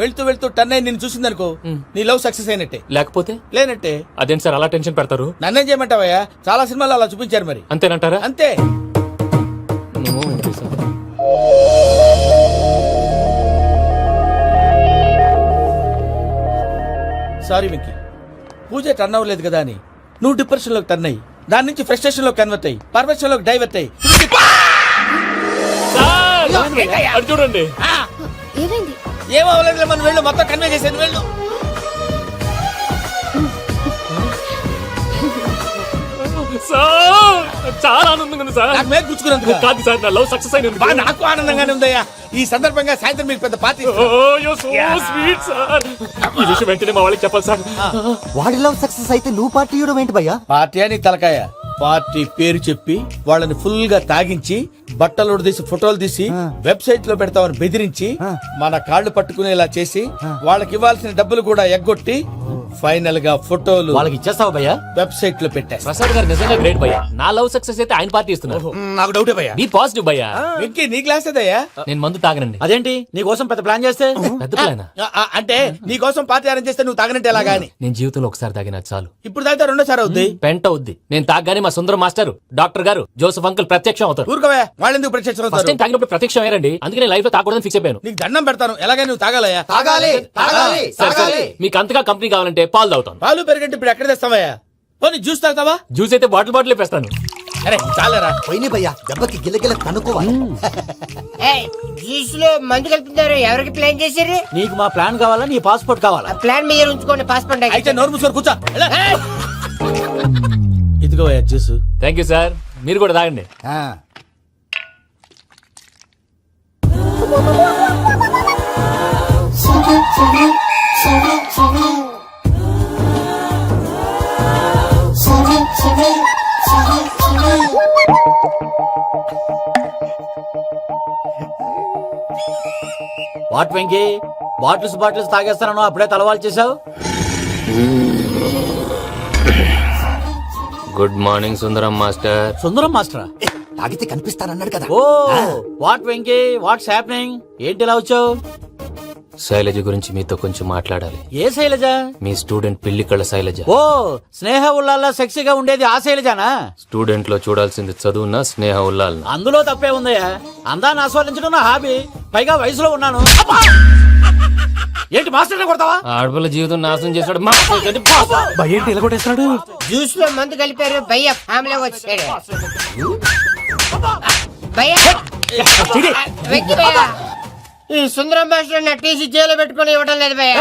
వెళ్తూ వెళ్తూ టర్న్ అయి నిన్ను చూసిందనుకో, నీ లవ్ సక్సెస్ అయినట్టే. లేకపోతే లేనట్టే. అదేంటి సార్ అలా టెన్షన్ పెడతారు? నన్నేం చేయమంటావయ్యా? చాలా సినిమాలు అలా చూపించారు మరి. అంతేనంటారా? అంతే. సారీ వెంకీ, పూజ టర్న్ అవ్వలేదు కదా అని నువ్వు డిప్రెషన్ లోకి టర్న్ అయ్యి దాని నుంచి ఫ్రస్ట్రేషన్ లో కన్వర్ట్ అయ్యి పర్వర్షన్ లోకి డైవర్ట్ అయ్యి. అది చూడండి. ఏమైంది? ఏమవ్వలేదు, మనం వెళ్ళు, మొత్తం కన్వే చేసేది వెళ్ళు. సార్ చాలా ఆనందంగా ఉంది సార్. నాకు మీద కూర్చుకున్నందుకు కాదు సార్, నా లవ్ సక్సెస్ అయినందుకు. నాకు ఆనందంగానే ఉందయ్యా. ఈ సందర్భంగా సాయంత్రం మీకు పెద్ద పార్టీ. Sweet sir. ఈ విషయం వెంటనే మా వాళ్ళకి చెప్పాలి సార్. వాడి లవ్ సక్సెస్ అయితే నువ్వు పార్టీ ఇవ్వడం ఏంటి భయ్యా? పార్టీ అని తలకాయ. పార్టీ పేరు చెప్పి వాళ్ళని ఫుల్ గా తాగించి బట్టలు తీసి ఫోటోలు తీసి వెబ్సైట్ లో పెడతామని బెదిరించి మన కాళ్ళు పట్టుకునేలా చేసి వాళ్ళకి ఇవ్వాల్సిన డబ్బులు కూడా ఎగ్గొట్టి ఫైనల్ గా ఫోటోలు వాళ్ళకి ఇచ్చేస్తావా భయ్యా? వెబ్సైట్ లో పెట్టా. ప్రసాద్ గారు నిజంగా గ్రేట్ భయ్యా. నా లవ్ సక్సెస్ అయితే ఆయన పార్టీ ఇస్తున్నారు. నాకు డౌటే భయ్యా. బీ పాజిటివ్ భయ్యా. వెంకీ నీ గ్లాస్ అదయ్యా. నేను మందు తాగనండి. అదేంటి నీ కోసం పెద్ద ప్లాన్ చేస్తే? పెద్ద ప్లాన్ అంటే నీ కోసం పార్టీ అరేంజ్ చేస్తే నువ్వు తాగనంటే ఎలాగా అని. నేను జీవితంలో ఒకసారి తాగినా చాలు. ఇప్పుడు తాగితే రెండోసారి అవుద్ది. పెంట అవుద్ది. నేను తాగగానే మా సుందరం మాస్టర్, డాక్టర్ గారు, జోసఫ్ అంకుల్ ప్రత్యక్షం అవుతారు. ఊరుకోవా, వాళ్ళు ఎందుకు ప్రత్యక్షం ఫస్ట్ అవుతారు? టైం తాగినప్పుడు ప్రత్యక్షం అయ్యారండి. అందుకే నేను లైఫ్ లో తాగకూడదని ఫిక్స్ అయిపోయాను. నీకు దండం పెడతాను, ఎలాగైనా నువ్వు తాగాలయ్యా. తాగాలి తాగాలి సరే, సరే. తాగాలి. మీకు అంతగా కంపెనీ కావాలంటే పాలు తాగుతాను. పాలు పెరిగంటే ఇప్పుడు ఎక్కడ తెస్తావయ్యా? పోనీ జ్యూస్ తాగుతావా? జ్యూస్ అయితే బాటిల్ బాటిల్ వేస్తాను. అరే చాలరా. పోయిన భయ్యా, దెబ్బకి గిల్లగిల్ల తనుకోవాలి. జ్యూస్ లో మందు కలుపుతున్నారు. ఎవరికి ప్లాన్ చేశారు? నీకు మా ప్లాన్ కావాలా, నీ పాస్పోర్ట్ కావాలా? ప్లాన్ మీద ఉంచుకోండి, పాస్పోర్ట్ అయితే నోరు మూసుకొని కూర్చో. ఇదిగో జ్యూస్. Thank you sir. మీరు కూడా తాగండి. వాట్ వెంకీ, బాటిల్స్ తాగేస్తానో అప్పుడే తలవాలు చేసావు. Good morning Sundaram master. Sundaram మాస్టరా? తాగితే కనిపిస్తానన్నాడు కదా. Oh what Venky, what's happening? ఏంటి ఇలా వచ్చావు? శైలజ గురించి మీతో కొంచెం మాట్లాడాలి. ఏ శైలజ? మీ స్టూడెంట్ పిల్లి కళ్ళ శైలజ. ఓ, స్నేహ ఉల్లాల్లో సెక్సీగా ఉండేది ఆ శైలజానా? స్టూడెంట్ లో చూడాల్సింది చదువున స్నేహ ఉల్లాల్. అందులో తప్పే ఉందయ్యా. అందాన్ని ఆస్వాదించడం నా హాబీ. పైగా వయసులో ఉన్నాను. అబ్బా! ఏంటి మాస్టర్ కొడతావా? ఆడపిల్ల జీవితం నాశనం చేశాడు. ఏంటి ఇలా కొట్టేస్తున్నాడు? జ్యూస్ లో మందు కలిపారు భయ్య ఫ్యామిలీ వచ్చాడు భయ్య వెక్కి భయ్య ఈ సుందరం భాష నా టీసీ జైలు పెట్టుకుని ఇవ్వడం లేదు భయ్య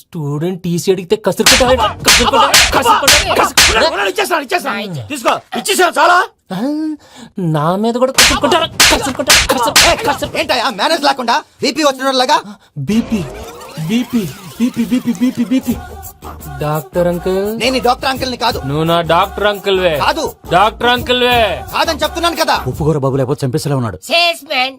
స్టూడెంట్ టీసీ అడిగితే తీసుకో, ఇచ్చేసా చాలా. నా మీద కూడా కసురుకుంటారా? ఏంటయ్యా మేనేజ్ లేకుండా బీపీ వచ్చినలాగా? BP BP BP BP BP BP. Doctor uncle, నేను ఈ డాక్టర్ అంకుల్ ని కాదు. నువ్వు నా డాక్టర్ అంకుల్ వే. కాదు. డాక్టర్ అంకుల్ వే కాదని చెప్తున్నాను కదా. ఉప్పుకూర బాబు లేకపోతే చంపేసేలా ఉన్నాడు. సేల్స్ మ్యాన్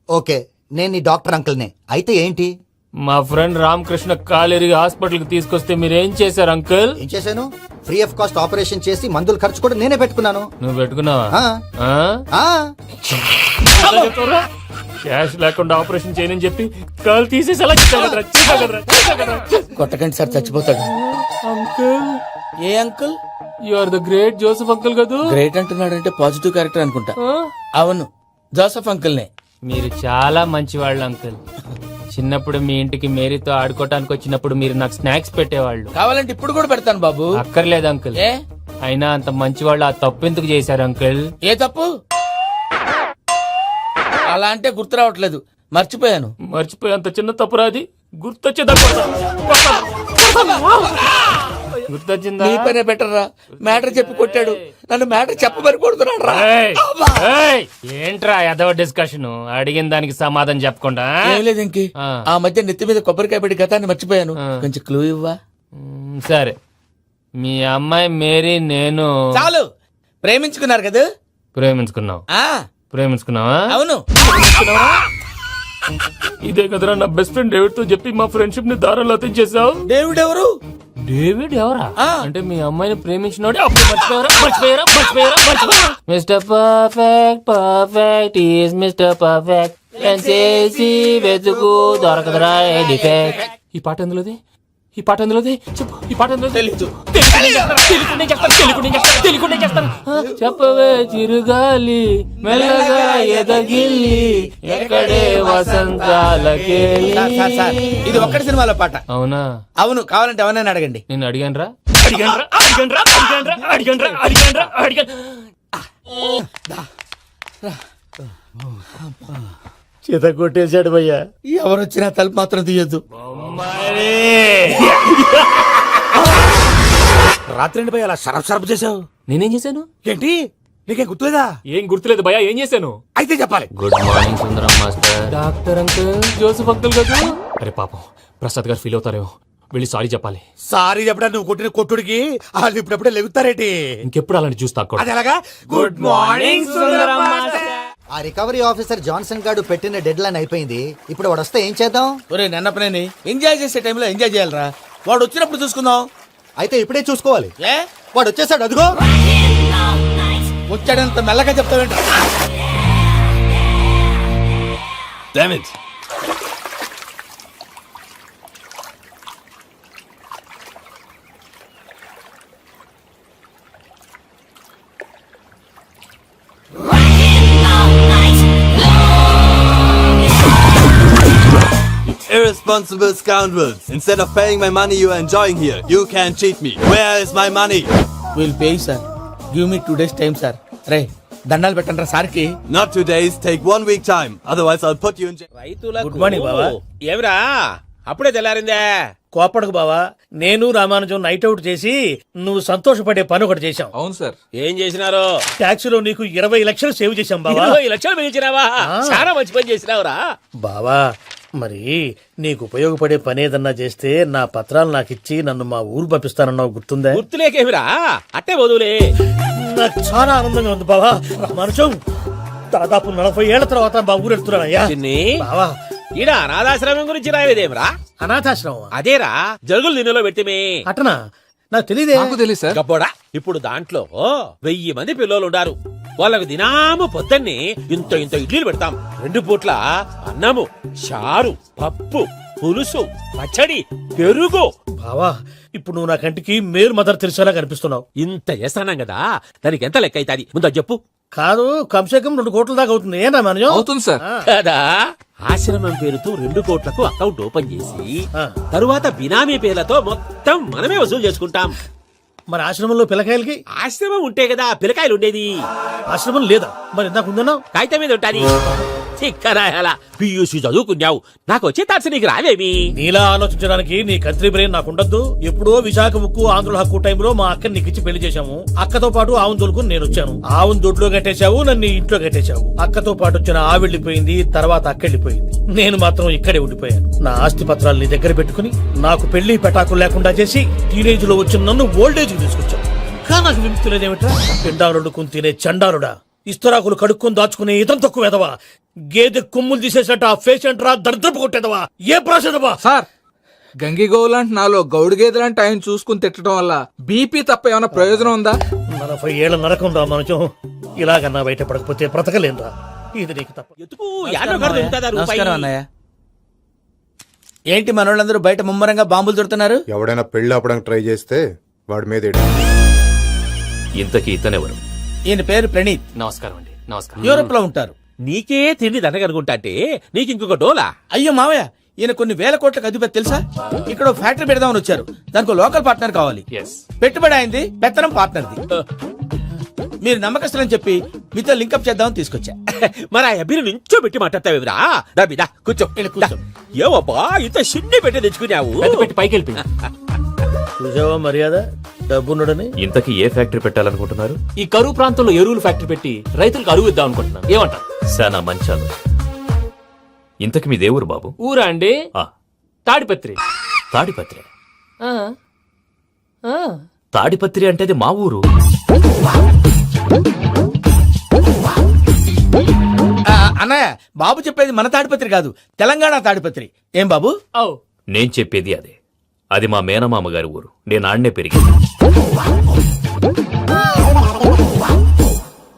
ఓకే, నేను ఈ డాక్టర్ అంకుల్ నే. అయితే ఏంటి? మా ఫ్రెండ్ రామకృష్ణ కాలేరికి హాస్పిటల్ కి తీసుకొస్తే మీరేం చేశారు అంకుల్? ఏం చేశాను? ఫ్రీ ఆఫ్ కాస్ట్ ఆపరేషన్ చేసి మందుల ఖర్చు కూడా నేనే పెట్టుకున్నాను. నువ్వు పెట్టుకున్నావా? ఆ. ఆ. క్యాష్ లేకుండా ఆపరేషన్ చేయనని చెప్పి కాల్ తీసేసి అలా కొట్టకండి సార్, చచ్చిపోతాడు. అంకుల్, ఏ uncle? You are the great Joseph uncle కదా. గ్రేట్ అంటున్నాడంటే పాజిటివ్ క్యారెక్టర్ అనుకుంటా. అవును, జోసఫ్ అంకుల్ నే. మీరు చాలా మంచివాళ్ళు అంకుల్. చిన్నప్పుడు మీ ఇంటికి మేరీతో ఆడుకోవటానికి వచ్చినప్పుడు మీరు నాకు స్నాక్స్ పెట్టేవాళ్ళు. కావాలంటే ఇప్పుడు కూడా పెడతాను బాబు. అక్కర్లేదు అంకుల్. ఏ? అయినా అంత మంచివాళ్ళు ఆ తప్పు ఎందుకు చేశారు అంకుల్? ఏ తప్పు? అలా అంటే గుర్తు రావట్లేదు, మర్చిపోయాను. మర్చిపోయి అంత చిన్న తప్పురాది గుర్తొచ్చేదా? గుర్తొచ్చిందా? నీ పనే బెటర్ రా. మ్యాటర్ చెప్పి కొట్టాడు, నన్ను మ్యాటర్ చెప్పమని కొడుతున్నాడు రా. ఏంట్రా ఎదవ డిస్కషన్? అడిగిన దానికి సమాధానం చెప్పకుండా. ఏం లేదు ఇంకి. ఆ మధ్య నెత్తి మీద కొబ్బరికాయ పెట్టి గతాన్ని మర్చిపోయాను. కొంచెం క్లూ ఇవ్వా? సరే, మీ అమ్మాయి మేరీ నేను చాలు. ప్రేమించుకున్నారు కదా? ప్రేమించుకున్నావు. ప్రేమించుకున్నావా? అవును. ఇదే కదరా నా బెస్ట్ ఫ్రెండ్ డేవిడ్ తో చెప్పి మా ఫ్రెండ్షిప్ ని దారంలో తెంచేసావు. డేవిడ్ ఎవరు? డేవిడ్ ఎవరా? అంటే మీ అమ్మాయిని ప్రేమించినోడే. అప్పుడు మర్చిపోయారా? Mister perfect, perfect is mister perfect. చేసి వెతుకు దొరకదురా డిఫెక్ట్. ఈ పాట ఎందులోది? ఈ పాట ఎందులోది? చెప్పు. ఈ పాట ఎందులో? తెలీదు. చెప్పవే చిరుగాలి మెల్లగా ఎదగిల్లి ఎక్కడే వసంతాలకే. ఇది ఒక్కటి సినిమాలో పాట. అవునా? అవును. కావాలంటే ఎవరైనా అడగండి. నేను అడిగాను. చేత కొట్టేశాడు భయ్యా. ఎవరు వచ్చినా తలుపు మాత్రం తీయద్దు. రాత్రి భయ అలా సరఫ్ చేసావు. నేనేం చేశాను? ఏంటి నీకేం గుర్తులేదా? ఏం గుర్తులేదు భయ్యా. ఏం చేశాను? అయితే చెప్పాలి. Good morning Sundaram master. Doctor uncle, Joseph uncle కదా. అరే పాపం, ప్రసాద్ గారు ఫీల్ అవుతారేమో. వెళ్ళి సారీ చెప్పాలి. సారీ చెప్పడా? నువ్వు కొట్టిన కొట్టుడికి వాళ్ళు ఇప్పుడప్పుడే లెగుతారేటి? ఇంకెప్పుడు అలాంటి చూస్తా. అది ఎలాగా? Good morning Sundaram master. ఆ రికవరీ ఆఫీసర్ జాన్సన్ గారు పెట్టిన డెడ్ లైన్ అయిపోయింది. ఇప్పుడు వాడు వస్తే ఏం చేద్దాం? ఒరే నన్నపనేని, ఎంజాయ్ చేసే టైంలో ఎంజాయ్ చేయాలరా. వాడు వచ్చినప్పుడు చూసుకుందాం. అయితే ఇప్పుడే చూసుకోవాలి. ఏ? వాడు వచ్చేసాడు, అదిగో. వచ్చాడంత మెల్లగా చెప్తావేంట? Damn it. Irresponsible scoundrels. Instead of paying my money you are enjoying here, you can cheat me. Where is my money? Will pay sir. Give me 2 days time sir. రే దండాలు పెట్టండి రా సార్కి. Not 2 days, take 1 week time. Otherwise I'll put you in jail. Good morning బావా. ఏమిరా అప్పుడే తెల్లారిందే? కోపడకు బావా. నేను రామానుజం నైట్ అవుట్ చేసి నువ్వు సంతోషపడే పని ఒకటి చేశాం. అవును సార్. ఏం చేసినారో? ట్యాక్సీలో నీకు 20 లక్షలు సేవ్ చేశాం బావా. 20 లక్షలు మిగిల్చినావా? చాలా మంచి పని చేసినావురా బావా. మరి నీకు ఉపయోగపడే పని ఏదన్నా చేస్తే నా పత్రాలు నాకు ఇచ్చి నన్ను మా ఊరు పంపిస్తానన్నావు, గుర్తుందా? గుర్తులేకేమిరా, అట్టే వదులే. నాకు చాలా ఆనందంగా ఉంది బావా. రామానుజం, దాదాపు 40 ఏళ్ల తర్వాత మా ఊరు వెళ్తున్నానయ్యా. బావా, ఈడ అనాథాశ్రమం గురించి రాయలేదేమిరా? అనాథాశ్రమం అదేరా, జరుగులు దీనిలో పెట్టిమే. అటనా? నాకు తెలియదే. నాకు తెలియదు సార్. గబ్బోడా, ఇప్పుడు దాంట్లో 1000 మంది పిల్లలు ఉండారు. వాళ్ళకు దినాము పొద్దున్నే ఇంత ఇంత ఇడ్లీలు పెడతాం. 2 పూట్ల అన్నము, చారు, పప్పు, పులుసు, పచ్చడి, పెరుగు. బావా ఇప్పుడు నువ్వు నా కంటికి మేరు మదర్ తెలిసేలా కనిపిస్తున్నావు. ఇంత చేస్తానం కదా, దానికి ఎంత లెక్క అవుతుంది ముందు అది చెప్పు. కాదు కంసేకం 2 కోట్ల దాకా అవుతుంది. ఏనా మనం అవుతుంది సార్. కదా ఆశ్రమం పేరుతో 2 కోట్లకు అకౌంట్ ఓపెన్ చేసి తరువాత బినామీ పేర్లతో మొత్తం మనమే వసూలు చేసుకుంటాం. మరి ఆశ్రమంలో పిల్లకాయలకి ఆశ్రమం ఉంటే కదా పిల్లకాయలు ఉండేది. ఆశ్రమం లేదా? మరి ఇందాక ఉందన్నావు. కాగితం మీద ఉంటాది. చిక్కరాయాలా పియూసీ చదువుకున్నావు, నాకు వచ్చే తాట్స్ నీకు రావేమి? నీలా ఆలోచించడానికి నీ కత్రి బ్రెయిన్ నాకు ఉండద్దు. ఎప్పుడో విశాఖ ముక్కు ఆంధ్రుల హక్కు టైంలో మా అక్కని నీకిచ్చి పెళ్లి చేశాము. అక్కతో పాటు ఆవును దొడుకుని నేను వచ్చాను. ఆవును దొడ్లో కట్టేశావు, నన్ను ఇంట్లో కట్టేశావు. అక్కతో పాటు వచ్చిన ఆవిళ్ళిపోయింది, తర్వాత అక్కెళ్ళిపోయింది. నేను మాత్రం ఇక్కడే ఉండిపోయాను. నా ఆస్తి పత్రాలు నీ దగ్గర పెట్టుకుని నాకు పెళ్లి పెటాకులు లేకుండా చేసి టీనేజ్ లో వచ్చిన నన్ను ఓల్డేజ్ కి తీసుకొచ్చావు. కానీ నాకు విముక్తి లేదేమిట్రా? పిండారుడుకుని తినే చండారుడా, ఇస్తరాకులు కడుక్కొని దాచుకునే ఇతం తక్కువ ఎదవా, గేదె కొమ్ములు తీసేసట ఆ పేషెంట్ రా దరిద్రపు కొట్టేదవా, ఏ ప్రాసెదవా? సార్ గంగి గోవులాంటి నాలో గౌడు గేదెలాంటి ఆయన చూసుకుని తిట్టడం వల్ల బీపీ తప్ప ఏమైనా ప్రయోజనం ఉందా? 40 ఏళ్ల నరకం రా మనుషం. ఇలాగన్నా బయట పడకపోతే బ్రతకలేనురా. ఇది నీకు తప్ప. ఎందుకు యాడో కాడ దొరుకుతుందా రూపాయి? ఏంటి మనోళ్ళందరూ బయట ముమ్మరంగా బాంబులు దొరుకుతున్నారు? ఎవడైనా పెళ్లి ఆపడానికి ట్రై చేస్తే వాడి మీద ఇంతకీ ఇతనెవరు? ఈయన పేరు ప్రణీత్. నమస్కారం అండి. నమస్కారం. యూరోప్ లో ఉంటారు. నీకే తిండి దండగనుకుంటా అంటే నీకు ఇంకొక డోలా? అయ్యో మావయ్య, ఈయన కొన్ని వేల కోట్లకు అధిపతి తెలుసా? ఇక్కడ ఓ ఫ్యాక్టరీ పెడదామని వచ్చారు. దానికి లోకల్ పార్ట్నర్ కావాలి. పెట్టుబడి అయింది, పెత్తనం పార్ట్నర్ది. మీరు నమ్మకస్తులని చెప్పి మీతో లింకప్ చేద్దామని తీసుకొచ్చా. మరి ఆ అబ్బిని నుంచో పెట్టి మాట్లాడతావేమిరా? దాబిదా కూర్చో. ఏవబ్బా ఇంత సిన్ని పెట్టి తెచ్చుకున్నావు? పెట్టి పైకి వెళ్ళి చూసావా మర్యాద డబ్బున్నడని. ఇంతకీ ఏ ఫ్యాక్టరీ పెట్టాలనుకుంటున్నారు? ఈ కరువు ప్రాంతంలో ఎరువులు ఫ్యాక్టరీ పెట్టి రైతులకు అరువు ఇద్దాం అనుకుంటున్నాను. ఏమంటారు? శానా మంచాలు. ఇంతకి మీ దేవురు బాబు? ఊరా అండి? ఆ, తాడిపత్రి. తాడిపత్రి. ఆ, ఆ. తాడిపత్రి అంటే అది మా ఊరు. అన్నయ్య బాబు చెప్పేది మన తాడిపత్రి కాదు, తెలంగాణ తాడిపత్రి. ఏం బాబు? నేను చెప్పేది అదే. అది మా మేనమామ గారి ఊరు. నేను ఆడనే పెరిగింది.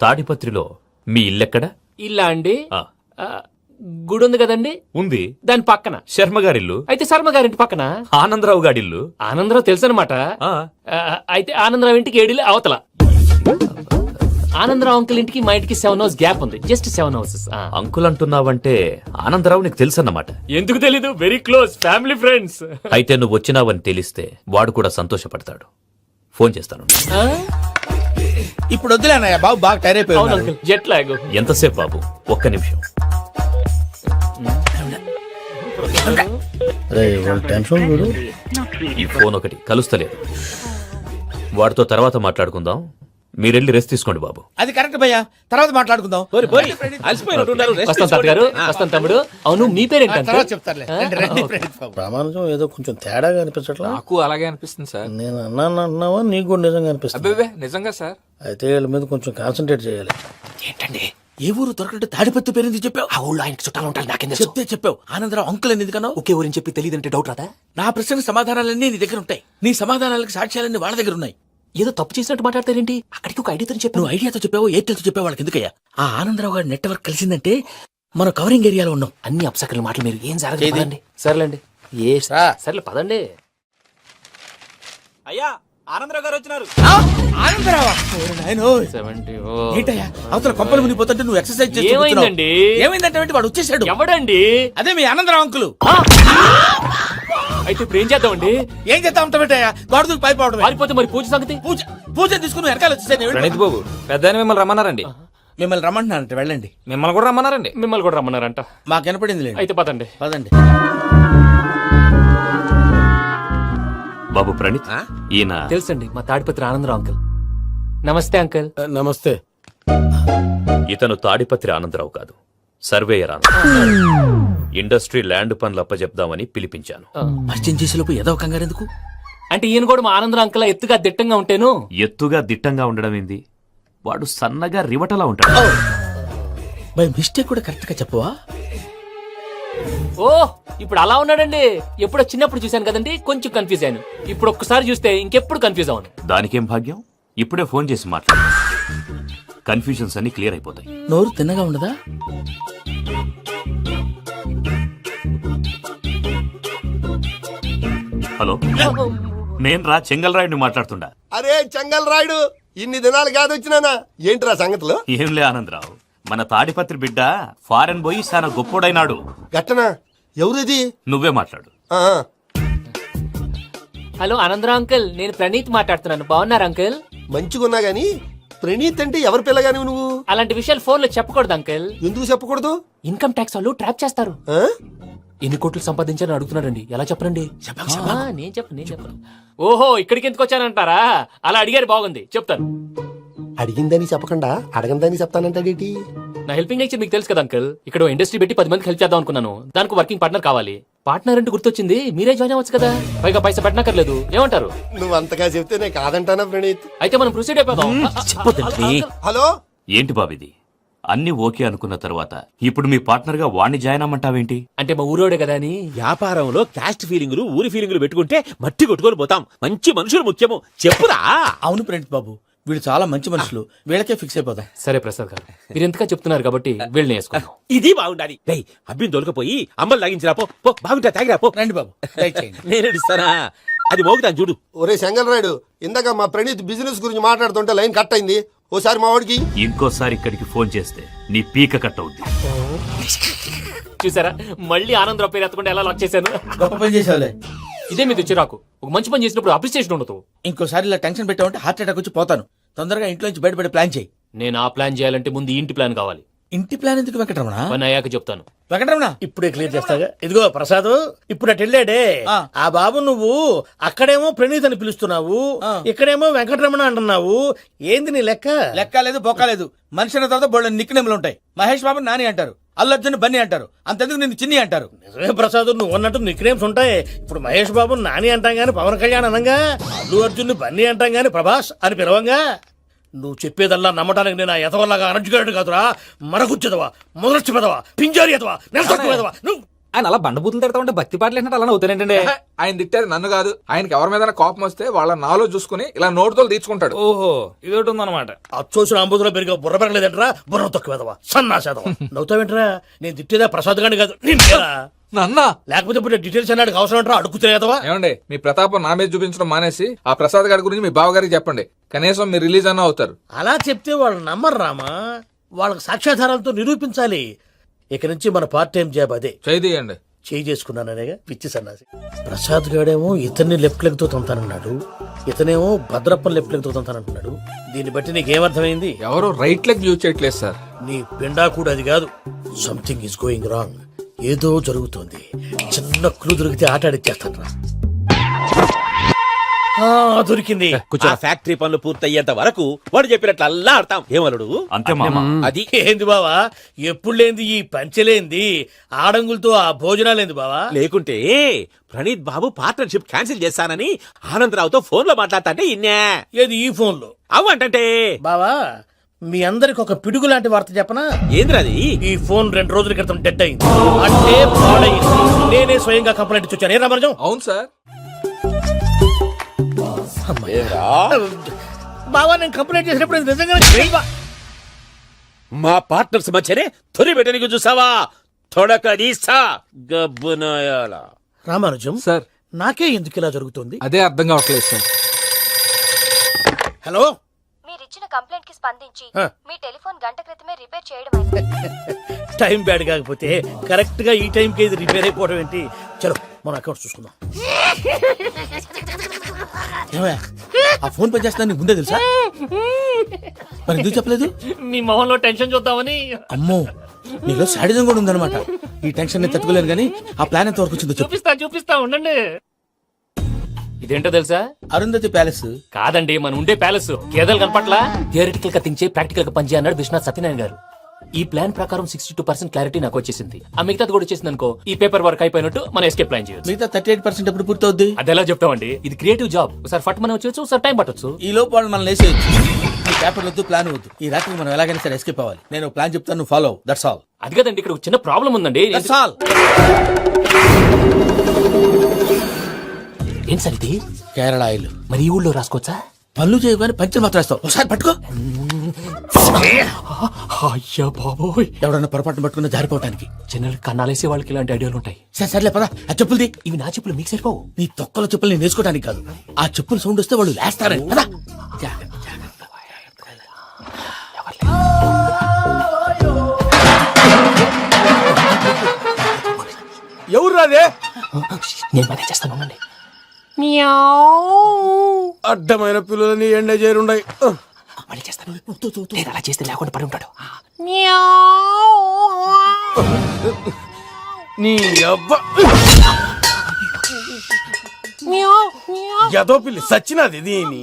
తాడిపత్రిలో మీ ఇల్లెక్కడ? ఇల్లా అండి? ఆ, గుడి ఉంది కదండి, ఉంది. దాని పక్కన శర్మ గారిల్లు. అయితే శర్మ గారింటి పక్కన ఆనందరావు గారిల్లు. ఆనందరావు తెలుసు అనమాట. అయితే ఆనందరావు ఇంటికి 7 అవతల. ఆనందరావు అంకుల్ ఇంటికి మా ఇంటికి 7 హౌస్ గ్యాప్ ఉంది. Just 7 houses. అంకుల్ అంటున్నావంటే ఆనందరావు నీకు తెలుసన్నమాట. ఎందుకు తెలీదు? Very close family friends. అయితే నువ్వు వచ్చినావని తెలిస్తే వాడు కూడా సంతోషపడతాడు. ఫోన్ చేస్తాను. ఇప్పుడు వద్దులే అన్నయ్య, బాబు బాగా టైర్ అయిపోయాడు. Jet lag. ఎంతసేపు బాబు? ఒక్క నిమిషం. ఈ ఫోన్ ఒకటి కలుస్తలేదు. వాడితో తర్వాత మాట్లాడుకుందాం. మీరెళ్ళి రెస్ట్ తీసుకోండి బాబు. అది కరెక్ట్ భయ్యా, తర్వాత మాట్లాడుకుందాం. వస్తాం తాత గారు, వస్తాం తమ్ముడు. అవును మీ పేరేంటంటే? చెప్తారులే. ప్రామాణికం ఏదో కొంచెం తేడాగా అనిపించట్లా? నాకు అలాగే అనిపిస్తుంది సార్. నేను అన్నావా నీకు కూడా నిజంగా అనిపిస్తుంది? నిజంగా సార్. అయితే వీళ్ళ మీద కొంచెం కాన్సన్ట్రేట్ చేయాలి. ఏంటండి ఏ ఊరు దొరకట్టు తాడిపత్రి పేరు ఎందుకు చెప్పావు? ఆ ఊళ్ళో ఆయనకి చుట్టాలు ఉంటారు. నాకేం చెప్తే చెప్పావు. ఆనందరావు అంకుల్ అని ఎందుకన్నావు? ఒకే ఊరిని చెప్పి తెలియదంటే డౌట్ రాదా? నా ప్రశ్నకు సమాధానాలన్నీ నీ దగ్గర ఉంటాయి. నీ సమాధానాలకు సాక్ష్యాలన్నీ వాళ్ళ దగ్గర ఉన్నాయి. ఏదో తప్పు చేసినట్టు మాట్లాడతారేంటి? అక్కడికి ఒక ఐడియాతో చెప్పాను. నువ్వు ఐడియాతో చెప్పావు, ఎయిర్టెల్తో చెప్పావు, వాళ్ళకి ఎందుకయ్యా? ఆ ఆనందరావు గారి నెట్వర్క్ కలిసిందంటే మనం కవరింగ్ ఏరియాలో ఉన్నాం. అన్ని అప్సకల మాటలు మీరు ఏం జరగదండి. సర్లేండి. సర్లే పదండి. అయ్యా ఆనందరావు గారు వచ్చినారు. ఆనందరావా? ఏంటయ్యా అవతల కొంపలు మునిగిపోతుంటే నువ్వు ఎక్సర్సైజ్ చేస్తూ ఏమైందండి? ఏమైందంటే వాడు వచ్చేసాడు. ఎవడండి? అదే మీ ఆనందరావు అంకులు. అయితే ఇప్పుడు ఏం చేద్దామండి? ఏం చేస్తా ఉంటావేటయ్యా? గొడవకు పైపోవడం. పారిపోతే మరి పూజ సంగతి? పూజ తీసుకుని వెనకాల వచ్చేసాను. ప్రణీత్ బాబు పెద్ద మిమ్మల్ని రమ్మన్నారండి. మిమ్మల్ని రమ్మంటున్నారంట, వెళ్ళండి. మిమ్మల్ని కూడా రమ్మన్నారండి. మిమ్మల్ని కూడా రమ్మన్నారంట. మాకు వినపడింది. అయితే పదండి. పదండి. బాబు ప్రణీత్, ఈయన తెలుసండి మా తాడిపత్రి ఆనందరావు అంకుల్. నమస్తే అంకుల్. నమస్తే. ఇతను తాడిపత్రి ఆనందరావు కాదు, సర్వేయర్ ఆనందరావు. ఇండస్ట్రీ ల్యాండ్ పనులు అప్పచెప్దామని పిలిపించాను. పరిచయం చేసేలోపు ఏదో కంగారు ఎందుకు? అంటే ఈయన కూడా మా ఆనందరావు అంకుల్ ఎత్తుగా దిట్టంగా ఉంటాను. ఎత్తుగా దిట్టంగా ఉండడం ఏంది? వాడు సన్నగా రివటలా ఉంటాడు. బై మిస్టేక్ కూడా కరెక్ట్ గా చెప్పవా? ఓ ఇప్పుడు అలా ఉన్నాడండి. ఎప్పుడో చిన్నప్పుడు చూశాను కదండి, కొంచెం కన్ఫ్యూజ్ అయ్యాను. ఇప్పుడు ఒక్కసారి చూస్తే ఇంకెప్పుడు కన్ఫ్యూజ్ అవ్వను. దానికేం భాగ్యం? ఇప్పుడే ఫోన్ చేసి మాట్లాడు. కన్ఫ్యూజన్స్ అన్ని క్లియర్ అయిపోతాయి. నోరు తిన్నగా ఉండదా? హలో, నేను రా చెంగల్ రాయుడిని మాట్లాడుతుండా. అరే చెంగల్ రాయుడు, ఇన్ని దినాలు కాదు వచ్చినానా? ఏంట్రా సంగతులు? ఏంలే ఆనందరావు, మన తాడిపత్రి బిడ్డ ఫారెన్ పోయి చాలా గొప్పోడైనాడు. గట్టనా? ఎవరిది? నువ్వే మాట్లాడు. హలో ఆనందరావు అంకుల్, నేను ప్రణీత్ మాట్లాడుతున్నాను. బాగున్నారు అంకుల్? మంచిగున్నా గాని ప్రణీత్ అంటే ఎవరి పిల్లగాని నువ్వు? అలాంటి విషయాలు ఫోన్ లో చెప్పకూడదు అంకుల్. ఎందుకు చెప్పకూడదు? ఇన్కమ్ ట్యాక్స్ వాళ్ళు ట్రాప్ చేస్తారు. ఎన్ని కోట్లు సంపాదించాలని అడుగుతున్నారండి, ఎలా చెప్పరండి? నేను చెప్పను. ఓహో, ఇక్కడికి ఎందుకు వచ్చానంటారా? అలా అడిగారు, బాగుంది, చెప్తాను. అడిగిందని చెప్పకుండా అడగందని చెప్తానంటాడేటి? నా హెల్పింగ్ నేచర్ మీకు తెలుసు కదా అంకుల్. ఇక్కడ ఇండస్ట్రీ పెట్టి 10 మందికి హెల్ప్ చేద్దాం అనుకున్నాను. దానికి వర్కింగ్ పార్ట్నర్ కావాలి. పార్ట్నర్ అంటే గుర్తొచ్చింది, మీరే జాయిన్ అవ్వచ్చు కదా. పైగా పైసా పెట్టనక్కర్లేదు. ఏమంటారు? నువ్వు అంతగా చెప్తే నేను కాదంటానా ప్రణీత్? అయితే మనం ప్రొసీడ్ అయిపోదాం. హలో, ఏంటి బాబిది? అన్ని ఓకే అనుకున్న తర్వాత ఇప్పుడు మీ పార్ట్నర్ గా వాణ్ణి జాయిన్ అమ్మంటావేంటి? అంటే మా ఊరోడే కదా అని. వ్యాపారంలో క్యాస్ట్ ఫీలింగులు, ఊరి ఫీలింగులు పెట్టుకుంటే మట్టి కొట్టుకొని పోతాం. మంచి మనుషులు ముఖ్యము. చెప్పురా. అవును ప్రణీత్ బాబు, వీళ్ళు చాలా మంచి మనుషులు. వీళ్ళకే ఫిక్స్ అయిపోదాం. సరే ప్రసాద్ గారు, మీరు ఎంతగా చెప్తున్నారు కాబట్టి వీళ్ళని వేసుకుందాం. ఇది బాగుండాలి. డేయ్, అబ్బిని దొలకపోయి అమ్మలు లాగించిరా పో. పో, బాగుంటా, తాగిరా పో. రండి బాబు, దయచేయండి. నేను ఇస్తానా? అది మోగుతాను చూడు. ఒరే చెంగల్ రాయుడు, ఇందాక మా ప్రణీత్ బిజినెస్ గురించి మాట్లాడుతుంటే లైన్ కట్ అయింది. ఓసారి మా వాడికి ఇంకోసారి ఇక్కడికి ఫోన్ చేస్తే నీ పీక కట్ అవుద్ది. చూసారా, మళ్ళీ ఆనందరావు పేరు ఎత్తకుండా ఎలా లాక్ చేశాను. గొప్ప పని చేసేవాళ్ళే. ఇదే మీద చిరాకు. ఒక మంచి పని చేసినప్పుడు అప్రిసియేషన్ ఉండదు. ఇంకోసారి ఇలా టెన్షన్ పెట్టామంటే హార్ట్ అటాక్ వచ్చి పోతాను. తొందరగా ఇంట్లో నుంచి బయటపడే ప్లాన్ చేయి. నేను ఆ ప్లాన్ చేయాలంటే ముందు ఈ ఇంటి ప్లాన్ కావాలి. ఇంటి ప్లాన్ ఎందుకు వెంకటరమణ? పని అయ్యాక చెప్తాను. వెంకటరమణ ఇప్పుడే క్లియర్ చేస్తాగా. ఇదిగో ప్రసాద్, ఇప్పుడు అటు వెళ్ళాడే ఆ బాబు, నువ్వు అక్కడేమో ప్రణీత్ అని పిలుస్తున్నావు, ఇక్కడేమో వెంకటరమణ అంటున్నావు. ఏంది నీ లెక్క? లెక్క లేదు, బొక్క లేదు. మనిషి అన్న తర్వాత బోళ్ళ నిక్నెములు ఉంటాయి. మహేష్ బాబు నాని అంటారు, అల్లు అర్జున్ బన్నీ అంటారు, అంతెందుకు నిన్ను చిన్ని అంటారు. నిజమే ప్రసాద్, నువ్వు అన్నట్టు నిక్నేమ్స్ ఉంటాయి. ఇప్పుడు మహేష్ బాబు నాని అంటాం గాని పవన్ కళ్యాణ్ అనంగా, అల్లు అర్జున్ బన్నీ అంటాం గాని ప్రభాస్ అని పిలవంగా. నువ్వు చెప్పేదల్లా నమ్మటానికి నేను ఎతవల్లాగా అనర్జుకేటెడ్ కాదురా. మరగుచ్చదవా, మొదలచ్చి పెదవా, పింజారి ఎదవా, నెలసొక్కుదవా. నువ్వు ఆయన అలా బండబూతులు తిడతా ఉంటే భక్తి పాటలు ఏంటంటే అలా అవుతానంటే. ఆయన తిట్టేది నన్ను కాదు, ఆయనకి ఎవరి మీద కోపం వస్తే వాళ్ళ నాలో చూసుకుని ఇలా నోటుతో తీర్చుకుంటాడు. ఓహో, ఇదొకటి ఉందన్నమాట. అచ్చోసిన అంబుధులో పెరిగే బుర్ర పెరగలేదంటరా, బుర్ర తొక్కువేదవా, సన్నాసేదవా. నవ్వుతావేంట్రా? నేను తిట్టేదా ప్రసాద్ గాని కాదు, నిన్నేరా. నన్నా? లేకపోతే ఇప్పుడు డీటెయిల్స్ అన్నాడు అవసరం అంటారా? అడుగుతులేదవా. ఏమండి, మీ ప్రతాపం నా మీద చూపించడం మానేసి ఆ ప్రసాద్ గారి గురించి మీ బావగారికి చెప్పండి. కనీసం మీరు రిలీజ్ అన్న అవుతారు. అలా చెప్తే వాళ్ళు నమ్మరు రామా. వాళ్ళకి సాక్ష్యాధారాలతో నిరూపించాలి. ఇక నుంచి మన పార్ట్ టైం జాబ్ అదే. చేయండి. చేయి చేసుకున్నాననేగా పిచ్చి సన్నాసి. ప్రసాద్ గాడేమో ఇతన్ని లెఫ్ట్ లెగ్ తో తంతానన్నాడు, ఇతనేమో భద్రప్పని లెఫ్ట్ లెగ్ తో తంతానంటున్నాడు. దీన్ని బట్టి నీకేమర్థమైంది? ఎవరు రైట్ లెగ్ యూజ్ చేయట్లేదు సార్. నీ పిండా కూడా అది కాదు. Something is going wrong. ఏదో జరుగుతోంది. చిన్న క్లూ దొరికితే ఆట ఆడిచ్చేస్తాను రా. దొరికింది. ఆ ఫ్యాక్టరీ పనులు పూర్తయ్యేంత వరకు వాడు చెప్పినట్లు అల్లా ఆడతాం. ఏమలుడు? అంతే మామ. అది ఏంది బావా, ఎప్పుడు లేంది ఈ పంచలేంది, ఆడంగులతో ఆ భోజనాలేంది బావా? లేకుంటే ప్రణీత్ బాబు పార్ట్నర్షిప్ క్యాన్సిల్ చేస్తానని ఆనందరావుతో ఫోన్ లో మాట్లాడతాంటే ఇన్నే. ఏది ఈ ఫోన్ లో? అవ్వంటే బావా, మీ అందరికి ఒక పిడుగు లాంటి వార్త చెప్పనా? ఏంద్రది? ఈ ఫోన్ 2 రోజుల క్రితం డెడ్ అయింది. అంటే పాడైంది. నేనే స్వయంగా కంప్లైంట్ ఇచ్చి వచ్చాను. ఏ రామరాజం? అవును సార్. బావా, నేను కంప్లైంట్ చేసినప్పుడు ఇది నిజంగానే మా పార్ట్నర్స్ మధ్యనే తొలి పెట్టడానికి చూసావా? తొడక తీస్తా గబ్బునాయాల. రామానుజం సార్, నాకే ఎందుకు ఇలా జరుగుతుంది? అదే అర్థం కావట్లేదు సార్. హలో, మీరిచ్చిన కంప్లైంట్ కి స్పందించి మీ టెలిఫోన్ గంట క్రితమే రిపేర్ చేయడం టైం బ్యాడ్ కాకపోతే కరెక్ట్ గా ఈ టైం కి ఇది రిపేర్ అయిపోవడం ఏంటి? చలో మన అకౌంట్ చూసుకుందాం. ఆ ఫోన్ పని చేస్తా నీకు ముందే తెలుసా? మరి ఎందుకు చెప్పలేదు? మీ మొహంలో టెన్షన్ చూద్దామని. అమ్మో, నీలో శాడిజం కూడా ఉందన్నమాట. ఈ టెన్షన్ నేను తట్టుకోలేను కానీ ఆ ప్లాన్ ఎంత వరకు వచ్చిందో చెప్పు. చూపిస్తా ఉండండి. ఇదేంటో తెలుసా? అరుంధతి ప్యాలెస్ కాదండి, మన ఉండే ప్యాలెస్. గేదెలు కనపట్లా? థియరిటికల్ గా థింక్ చేయి, ప్రాక్టికల్ గా పనిచేయ అన్నాడు విశ్వనాథ్ సత్యనారాయణ గారు. ఈ ప్లాన్ ప్రకారం 62% క్లారిటీ నాకు వచ్చేసింది. ఆ మిగతాది కూడా వచ్చేసింది అనుకో, ఈ పేపర్ వర్క్ అయిపోయినట్టు మనం ఎస్కేప్ ప్లాన్ చేయొచ్చు. మిగతా 38% ఎప్పుడు పూర్తవుద్ది? అదెలా చెప్తామండి? ఇది క్రియేటివ్ జాబ్. ఒకసారి ఫట్ మనం వచ్చేయచ్చు, ఒకసారి టైం పట్టొచ్చు. ఈ లోపు వాళ్ళు మనం లేసేయచ్చు. ఈ పేపర్ వద్దు, ప్లాన్ వద్దు. ఈ రాత్రికి మనం ఎలాగైనా సరే ఎస్కేప్ అవ్వాలి. నేను ప్లాన్ చెప్తాను, నువ్వు ఫాలో. That's all. అది కదండి, ఇక్కడ ఒక చిన్న ప్రాబ్లం ఉందండి. That's all. ఏం సార్ ఇది? కేరళ ఆయిల్. మరి ఈ ఊళ్ళో రాసుకోవచ్చా? పనులు చేయగానే పంచర్ మాత్రం వేస్తావు. ఒకసారి పట్టుకో. అయ్యా బాబోయ్, ఎవడన్నా పొరపాటున పట్టుకున్న జారిపోవటానికి. జనరల్ కన్నాలేసే వాళ్ళకి ఇలాంటి ఐడియాలు ఉంటాయి. సర్లే పదా ఆ చెప్పులది. ఇవి నా చెప్పులు మీకు సరిపోవు. నీ తొక్కల చెప్పులు నేను వేసుకోవడానికి కాదు, ఆ చెప్పులు సౌండ్ వస్తే వాళ్ళు లేస్తారని. పదా ఎవరు రాదే? నేను మేనేజ్ చేస్తాను, ఉండండి. అడ్డమైన పిల్లలని ఎండ చేరుండయి. మళ్ళీ చేస్తాను. నేను అలా చేస్తే లేకుండా పడి ఉంటాడు. నీ అబ్బ ఎదో పిల్లి సచ్చినది దీని.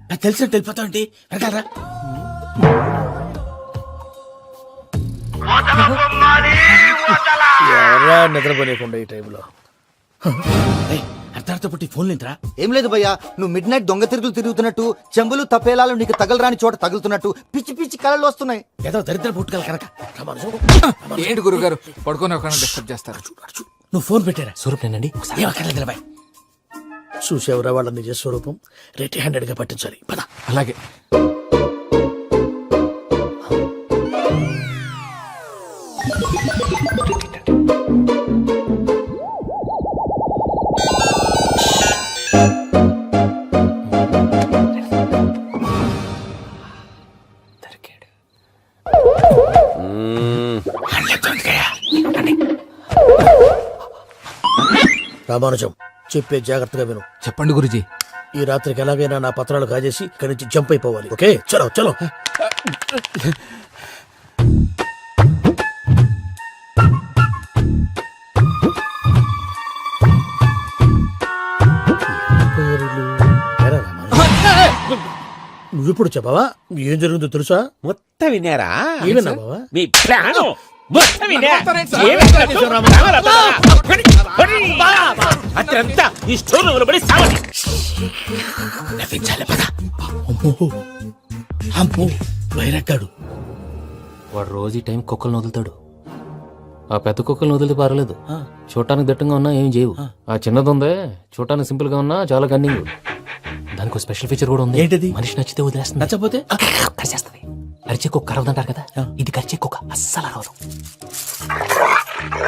నాకు తెలిసినట్టు వెళ్ళిపోతావండి. వెళ్తారా? ఎవరా నిద్రపోలేకుండా ఈ టైంలో? అర్ధార్థ పుట్టి ఫోన్ లేంట్రా. ఏం లేదు భయ్యా, నువ్వు మిడ్ నైట్ దొంగ తిరుగులు తిరుగుతున్నట్టు, చెంబులు తపేలాలు నీకు తగలరాని చోట తగులుతున్నట్టు పిచ్చి పిచ్చి కళలు వస్తున్నాయి. ఏదో దరిద్ర పుట్టుకల కనుక. ఏంటి గురుగారు పడుకొని ఒక డిస్టర్బ్ చేస్తారు? నువ్వు ఫోన్ పెట్టారా? స్వరూప్ నేనండి. ఏం అక్కర్లేదు నిలబాయ్. చూసేవరా వాళ్ళ నిజ స్వరూపం. రెట్టి హ్యాండెడ్ గా పట్టించాలి. పద. అలాగే. రామానుజం, చెప్పే జాగ్రత్తగా విను. చెప్పండి గురుజీ. ఈ రాత్రికి ఎలాగైనా నా పత్రాలు కాజేసి ఇక్కడి నుంచి జంప్ అయిపోవాలి. ఓకే, చలో చలో. నువ్విప్పుడు చెప్పవా ఏం జరిగిందో తెలుసా? మొత్తం విన్నారా? ఏమన్నా బావా? మీ ప్రాణం మొత్తం విన్నా. అత్యంతా ఈ స్టోర్ రూమ్ లో పడి సావండి. నవ్వించాలి. పద. అమ్మో అమ్మో వైరక్కాడు. వాడు రోజు ఈ టైం కుక్కలను వదులుతాడు. ఆ పెద్ద కుక్కలను వదిలితే పర్లేదు, చూడటానికి దట్టంగా ఉన్నా ఏం చేయవు. ఆ చిన్నది ఉందే, చూడటానికి సింపుల్ గా ఉన్నా చాలా కన్నింగ్. దానికి ఒక స్పెషల్ ఫీచర్ కూడా ఉంది. ఏంటిది? మనిషి నచ్చితే వదిలేస్తుంది, నచ్చపోతే కరిచేస్తుంది. అరిచే కుక్క అరవదంటారు కదా, ఇది కరిచే కుక్క అస్సలు అరవదు.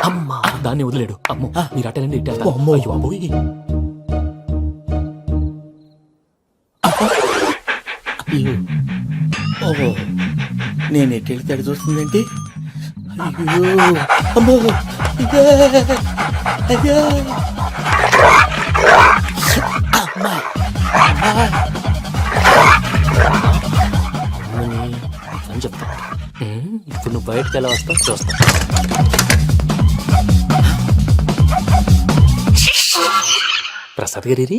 అమ్మా, దాన్ని వదిలేడు. అమ్మో, మీరు అట్టేనండి ఇట్టే వెళ్తారు. అమ్మో. అయ్యో అబ్బోయ్. ఓహో, నేను ఎటు వెళ్తాడు చూస్తుందంటే. అయ్యో అమ్మో, అయ్యో అమ్మా. అని చెప్తా. ఇప్పుడు నువ్వు బయటకు ఎలా వస్తావు చూస్తా. ప్రసాద్ గారి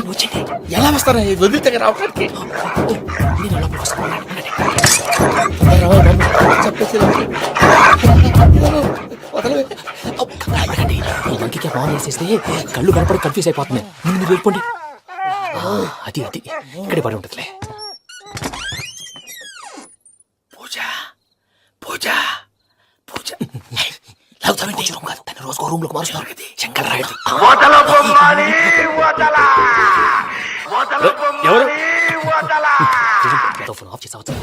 వచ్చండి. ఎలా వస్తారా వదిలితే రావడానికి? ఇంటికి ఫోన్ చేసేస్తే కళ్ళు కనపడి కన్ఫ్యూజ్ అయిపోతుంది. ముందు మీరు వెళ్ళిపోండి. అది అది ఇక్కడే పడి ఉంటుందిలే. పూజ పూజ పూజ పూజ రూమ్ కాదు, తను రోజుకో రూమ్ లోకి మారుస్తున్నారు కదా. శంకర్ రాయుడు. ఎవరు? ఫోన్ ఆఫ్ చేసావచ్చు.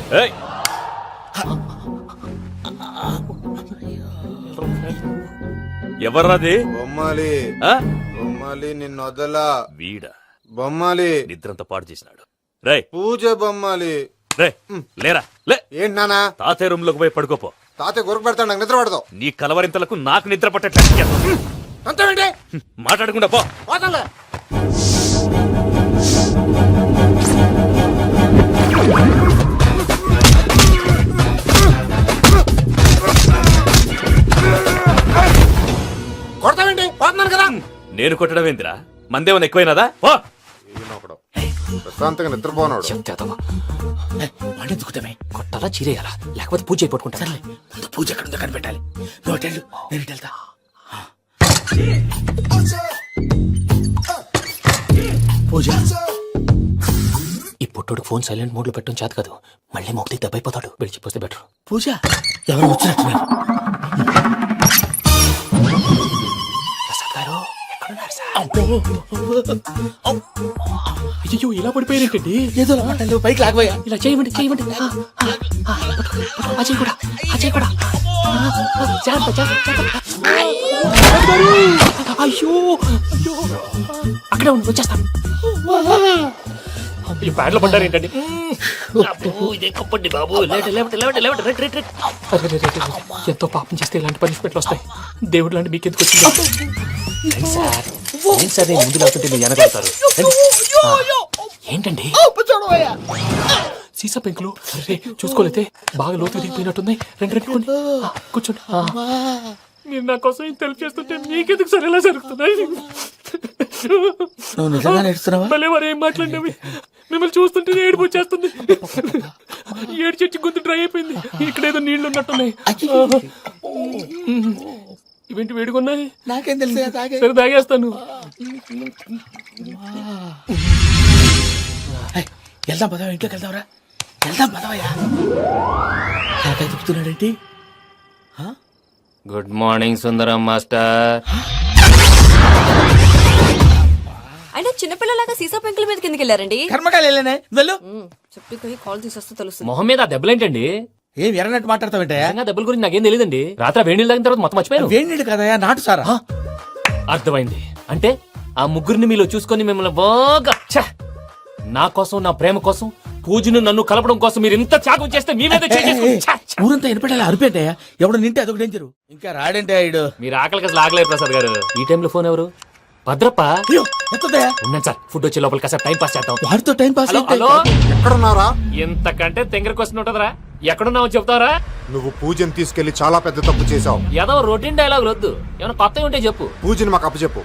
ఎవర్రాది? బొమ్మాలి ఆ? బొమ్మాలి నిన్ను వదలా. వీడా బొమ్మాలి నిద్రంతా పాడు చేసినాడు. రేయ్ పూజ బొమ్మాలి. రే లేరా లే. ఏంటి నానా? తాతయ్య రూమ్ లోకి పోయి పడుకోపో. తాతయ్య గురకు పెడతాడు, నాకు నిద్ర పడతావు. నీ కలవరింతలకు నాకు నిద్ర పట్టట్లేదు. అంతేంటి? మాట్లాడకుండా పో. పోతాలే. కొడతావేంటి? పోతున్నాను కదా. నేను కొట్టడం ఏందిరా? మందేమన్నా ఎక్కువైనదా? పో. ప్రశాంతంగా నిద్రపోనాడు. వాడెందుకుంటామే కొట్టాలా చీరేయాలా లేకపోతే పూజ అయిపోట్టుకుంటా సర్లే ముందు పూజ ఎక్కడ ఉందో కనిపెట్టాలి. నువ్వు అటెళ్ళు, నేను ఇటు వెళ్తా. పూజ ఈ పుట్టోడు ఫోన్ సైలెంట్ మోడ్ లో పెట్టడం చేత కాదు, మళ్ళీ మొక్కి దెబ్బైపోతాడు. విడిచిపోతే బెటర్. పూజ ఎవరు వచ్చినట్టున్నారు. ప్రసాద్ గారు ఎక్కడున్నారు సార్? అయ్యో ఇలా పడిపోయారేంటండి? ఏదో మాటలు పైకి లాగబోయా. ఇలా చేయమండి చేయమండి. అజయ్ కూడా అజయ్ కూడా. జాగ్రత్త, జాగ్రత్త, జాగ్రత్త. అయ్యో అయ్యో అక్కడే ఉండి వచ్చేస్తాను. ఈ బ్యాడ్లో పడ్డారు ఏంటండి? ఇదే కప్పండి బాబు. ఎంతో పాపం చేస్తే ఇలాంటి పనిష్మెంట్లు వస్తాయి. దేవుడు లాంటి మీకు ఎందుకు వచ్చింది? సార్ నేను ముందు లేకుంటే మీరు వెనకాడతారు. ఏంటండి సీసా పెంకులు? చూసుకోలేతే బాగా లోతు దిగిపోయినట్టున్నాయి. రెండు కూర్చోండి. మీరు నా కోసం ఇంత హెల్ప్ చేస్తుంటే మీకెందుకు సరే ఎలా జరుగుతున్నాయి? నువ్వు నిజంగా నేర్చుతున్నావా? మళ్ళీ మరి ఏం మాట్లాడినవి? మిమ్మల్ని చూస్తుంటే ఏడుపు వచ్చేస్తుంది. ఏడు చెట్టు గొంతు డ్రై అయిపోయింది. ఇక్కడ ఏదో నీళ్లు ఉన్నట్టున్నాయి. ఇవేంటి వేడుకున్నాయి? నాకేం తెలుసు. సరే తాగేస్తాను. వెళ్దాం పదవా, ఇంట్లోకి వెళ్దాంరా. వెళ్దాం పదవయ్యా. నాకై చెప్తున్నాడేంటి? Good morning Sundaram master. అయినా చిన్నపిల్లలాగా సీసా పెంకుల మీద కిందకి వెళ్ళారండి. కర్మకాయలు వెళ్ళానే వెళ్ళు. చెప్పి కాల్ తీసేస్తే తెలుస్తుంది. మొహం మీద ఆ దెబ్బలేంటండి? ఏం ఎర్రనట్టు మాట్లాడతావేంటయా? దెబ్బల గురించి నాకేం తెలియదండి. రాత్రి వేడి నీళ్ళు తాగిన తర్వాత మొత్తం మర్చిపోయాను. వేడి నీళ్ళు కదయా, నాటు సారా. అర్థమైంది. అంటే ఆ ముగ్గురిని మీలో చూసుకొని మిమ్మల్ని బాగా నా కోసం, నా ప్రేమ కోసం, పూజను నన్ను కలపడం కోసం మీరు ఇంత త్యాగం చేస్తే మీ మీద ఊరంతా వినపడేలా అరిపేటయా. ఎవడు నింటే అదొక డేంజరు. ఇంకా రాడంటే ఆయుడు. మీరు ఆకలికి అసలు ఆగలేదు ప్రసాద్ గారు. ఈ టైంలో ఫోన్ ఎవరు? భద్రప్ప. అయ్యో ఎత్తదయా. ఉన్నాను సార్, ఫుడ్ వచ్చే లోపల కాసేపు టైం పాస్ చేద్దాం. వాడితో టైం పాస్. హలో, ఎక్కడున్నారా? ఎంతకంటే తెంగర క్వశ్చన్ ఉంటుందిరా. ఎక్కడున్నావు చెప్తావరా? నువ్వు పూజని తీసుకెళ్లి చాలా పెద్ద తప్పు చేశావు. ఏదో రొటీన్ డైలాగ్ వద్దు, ఏమైనా కొత్తవి ఉంటే చెప్పు. పూజని మాకు అప్పచెప్పు.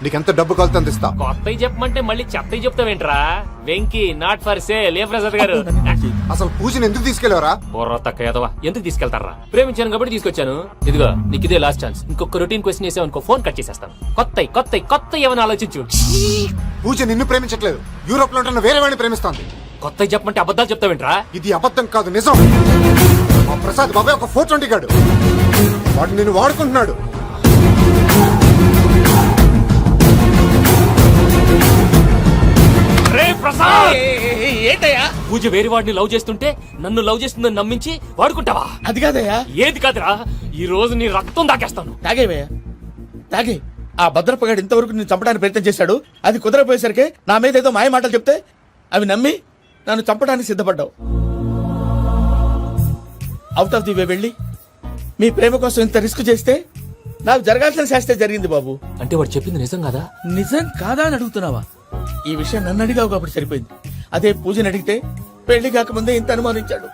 నీకెంత డబ్బు కలితే అంత ఇస్తా. కొత్తవి చెప్పమంటే మళ్ళీ చెత్తవి చెప్తావేంట్రా? Venky not for sale. ఏ ప్రసాద్ గారు? అసలు పూజని ఎందుకు తీసుకెళ్లేవరా? బుర్ర తక్క ఏదవా, ఎందుకు తీసుకెళ్తారా? ప్రేమించాను కాబట్టి తీసుకొచ్చాను. ఇదిగో నీకు ఇదే లాస్ట్ ఛాన్స్. ఇంకొక రొటీన్ క్వశ్చన్ చేసావు అనుకో, ఫోన్ కట్ చేసేస్తాను. కొత్త ఏమైనా ఆలోచించు. పూజ నిన్ను ప్రేమించట్లేదు, యూరోప్ లో ఉంటున్న వేరే వాడిని ప్రేమిస్తాంది. కొత్తవి చెప్పమంటే అబద్ధాలు చెప్తావేంట్రా? ఇది అబద్ధం కాదు, నిజం. మా ప్రసాద్ బాబాయ్ ఒక 420 గాడు. వాడు నిన్ను వాడుకుంటున్నాడు. ఏంటయ్యా? పూజ వేరే వాడిని లవ్ చేస్తుంటే నన్ను లవ్ చేస్తుందని నమ్మించి వాడుకుంటావా? అది కాదయ్యా. ఏది కాదురా, ఈ రోజు నీ రక్తం దాకేస్తాను. తాగేవయ్యా, తాగే. ఆ భద్రప్పగాడు ఇంతవరకు నేను చంపడానికి ప్రయత్నం చేశాడు. అది కుదరపోయేసరికి నా మీద ఏదో మాయ మాటలు చెప్తే అవి నమ్మి నన్ను చంపడానికి సిద్ధపడ్డావు. అవుట్ ఆఫ్ ది వే వెళ్ళి మీ ప్రేమ కోసం ఇంత రిస్క్ చేస్తే నాకు జరగాల్సిన శాస్త్రే జరిగింది బాబు. అంటే వాడు చెప్పింది నిజం కదా? నిజం కాదా అని అడుగుతున్నావా? ఈ విషయం నన్ను అడిగావు కాబట్టి సరిపోయింది. అదే పూజని అడిగితే పెళ్లి కాకముందే ఇంత అనుమానించాడు,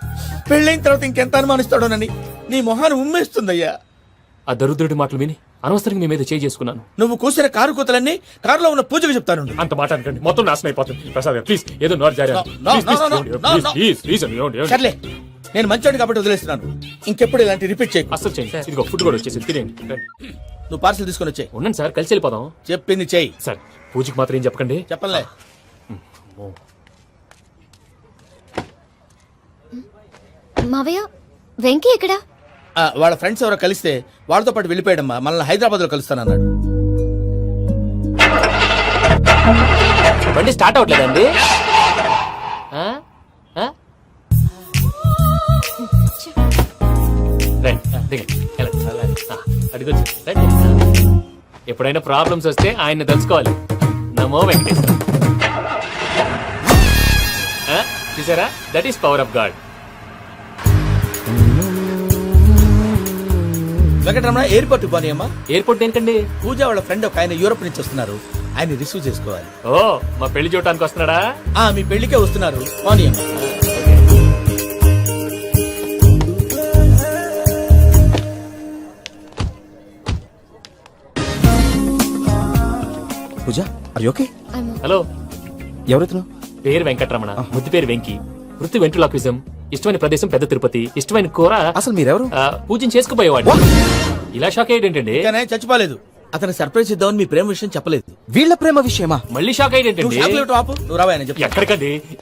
పెళ్ళైన తర్వాత ఇంకెంత అనుమానిస్తాడోనని నీ మొహాన్ని ఉమ్మేస్తుందయ్యా. ఆ దరిద్రుడి మాటలు విని అనవసరంగా మీ మీద చేయి చేసుకున్నాను. నువ్వు కూసిన కారు కూతలన్నీ కారులో ఉన్న పూజకు చెప్తాను. అంత మాట అనకండి, మొత్తం నాశనం అయిపోతుంది. ప్రసాద్ ప్లీజ్, ఏదో నోరు జారీ. సర్లే, నేను మంచోడి కాబట్టి వదిలేస్తున్నాను. ఇంకెప్పుడు ఇలాంటి రిపీట్ చేయకు. అసలు చేయండి. ఇదిగో ఫుడ్ కూడా వచ్చేసి తినేయండి. నువ్వు పార్సల్ తీసుకొని వచ్చాయి. ఉండండి సార్, కలిసి వెళ్ళిపోదాం. చెప్పింది చెయ్యి. సార్ పూజకి మాత్రం ఏం చెప్పకండి. చెప్పలే. మావయ్య, వెంకీ ఎక్కడా? వాళ్ళ ఫ్రెండ్స్ ఎవరో కలిస్తే వాళ్ళతో పాటు వెళ్ళిపోయాడమ్మా. మనల్ని హైదరాబాద్ లో కలుస్తానన్నాడు. బండి స్టార్ట్ అవ్వట్లేదండి. ఎప్పుడైనా ప్రాబ్లమ్స్ వస్తే ఆయన్ని తెలుసుకోవాలి. నమో వెంకటేశ్వర. చూసారా, that is power of God. Venkataramana, airport పోనీ అమ్మా. ఎయిర్పోర్ట్ ఏంటండి? పూజ వాళ్ళ ఫ్రెండ్ ఒక ఆయన యూరోప్ నుంచి వస్తున్నారు, ఆయన రిసీవ్ చేసుకోవాలి. ఓ, మా పెళ్లి చూడటానికి వస్తున్నాడా? మీ పెళ్లికే వస్తున్నారు. పోనీ అమ్మా. పూజ, ఆర్ యు ఓకే? హలో, ఎవరెత్తును? పేరు వెంకటరమణ, ముద్దు పేరు వెంకి, వృత్తి వెంట్రులాక్విజం, ఇష్టమైన ప్రదేశం పెద్ద తిరుపతి, ఇష్టమైన కూర. అసలు మీరెవరు? పూజను చేసుకుపోయేవాడు. ఇలా షాక్ అయ్యేటండి. కానీ చచ్చిపోలేదు. అతను సర్ప్రైజ్ ఇద్దామని మీ ప్రేమ విషయం చెప్పలేదు. వీళ్ళ ప్రేమ విషయమా? మళ్ళీ షాక్ అయ్యేటండి. నువ్వు రావా, నేను చెప్తా. ఎక్కడికండి?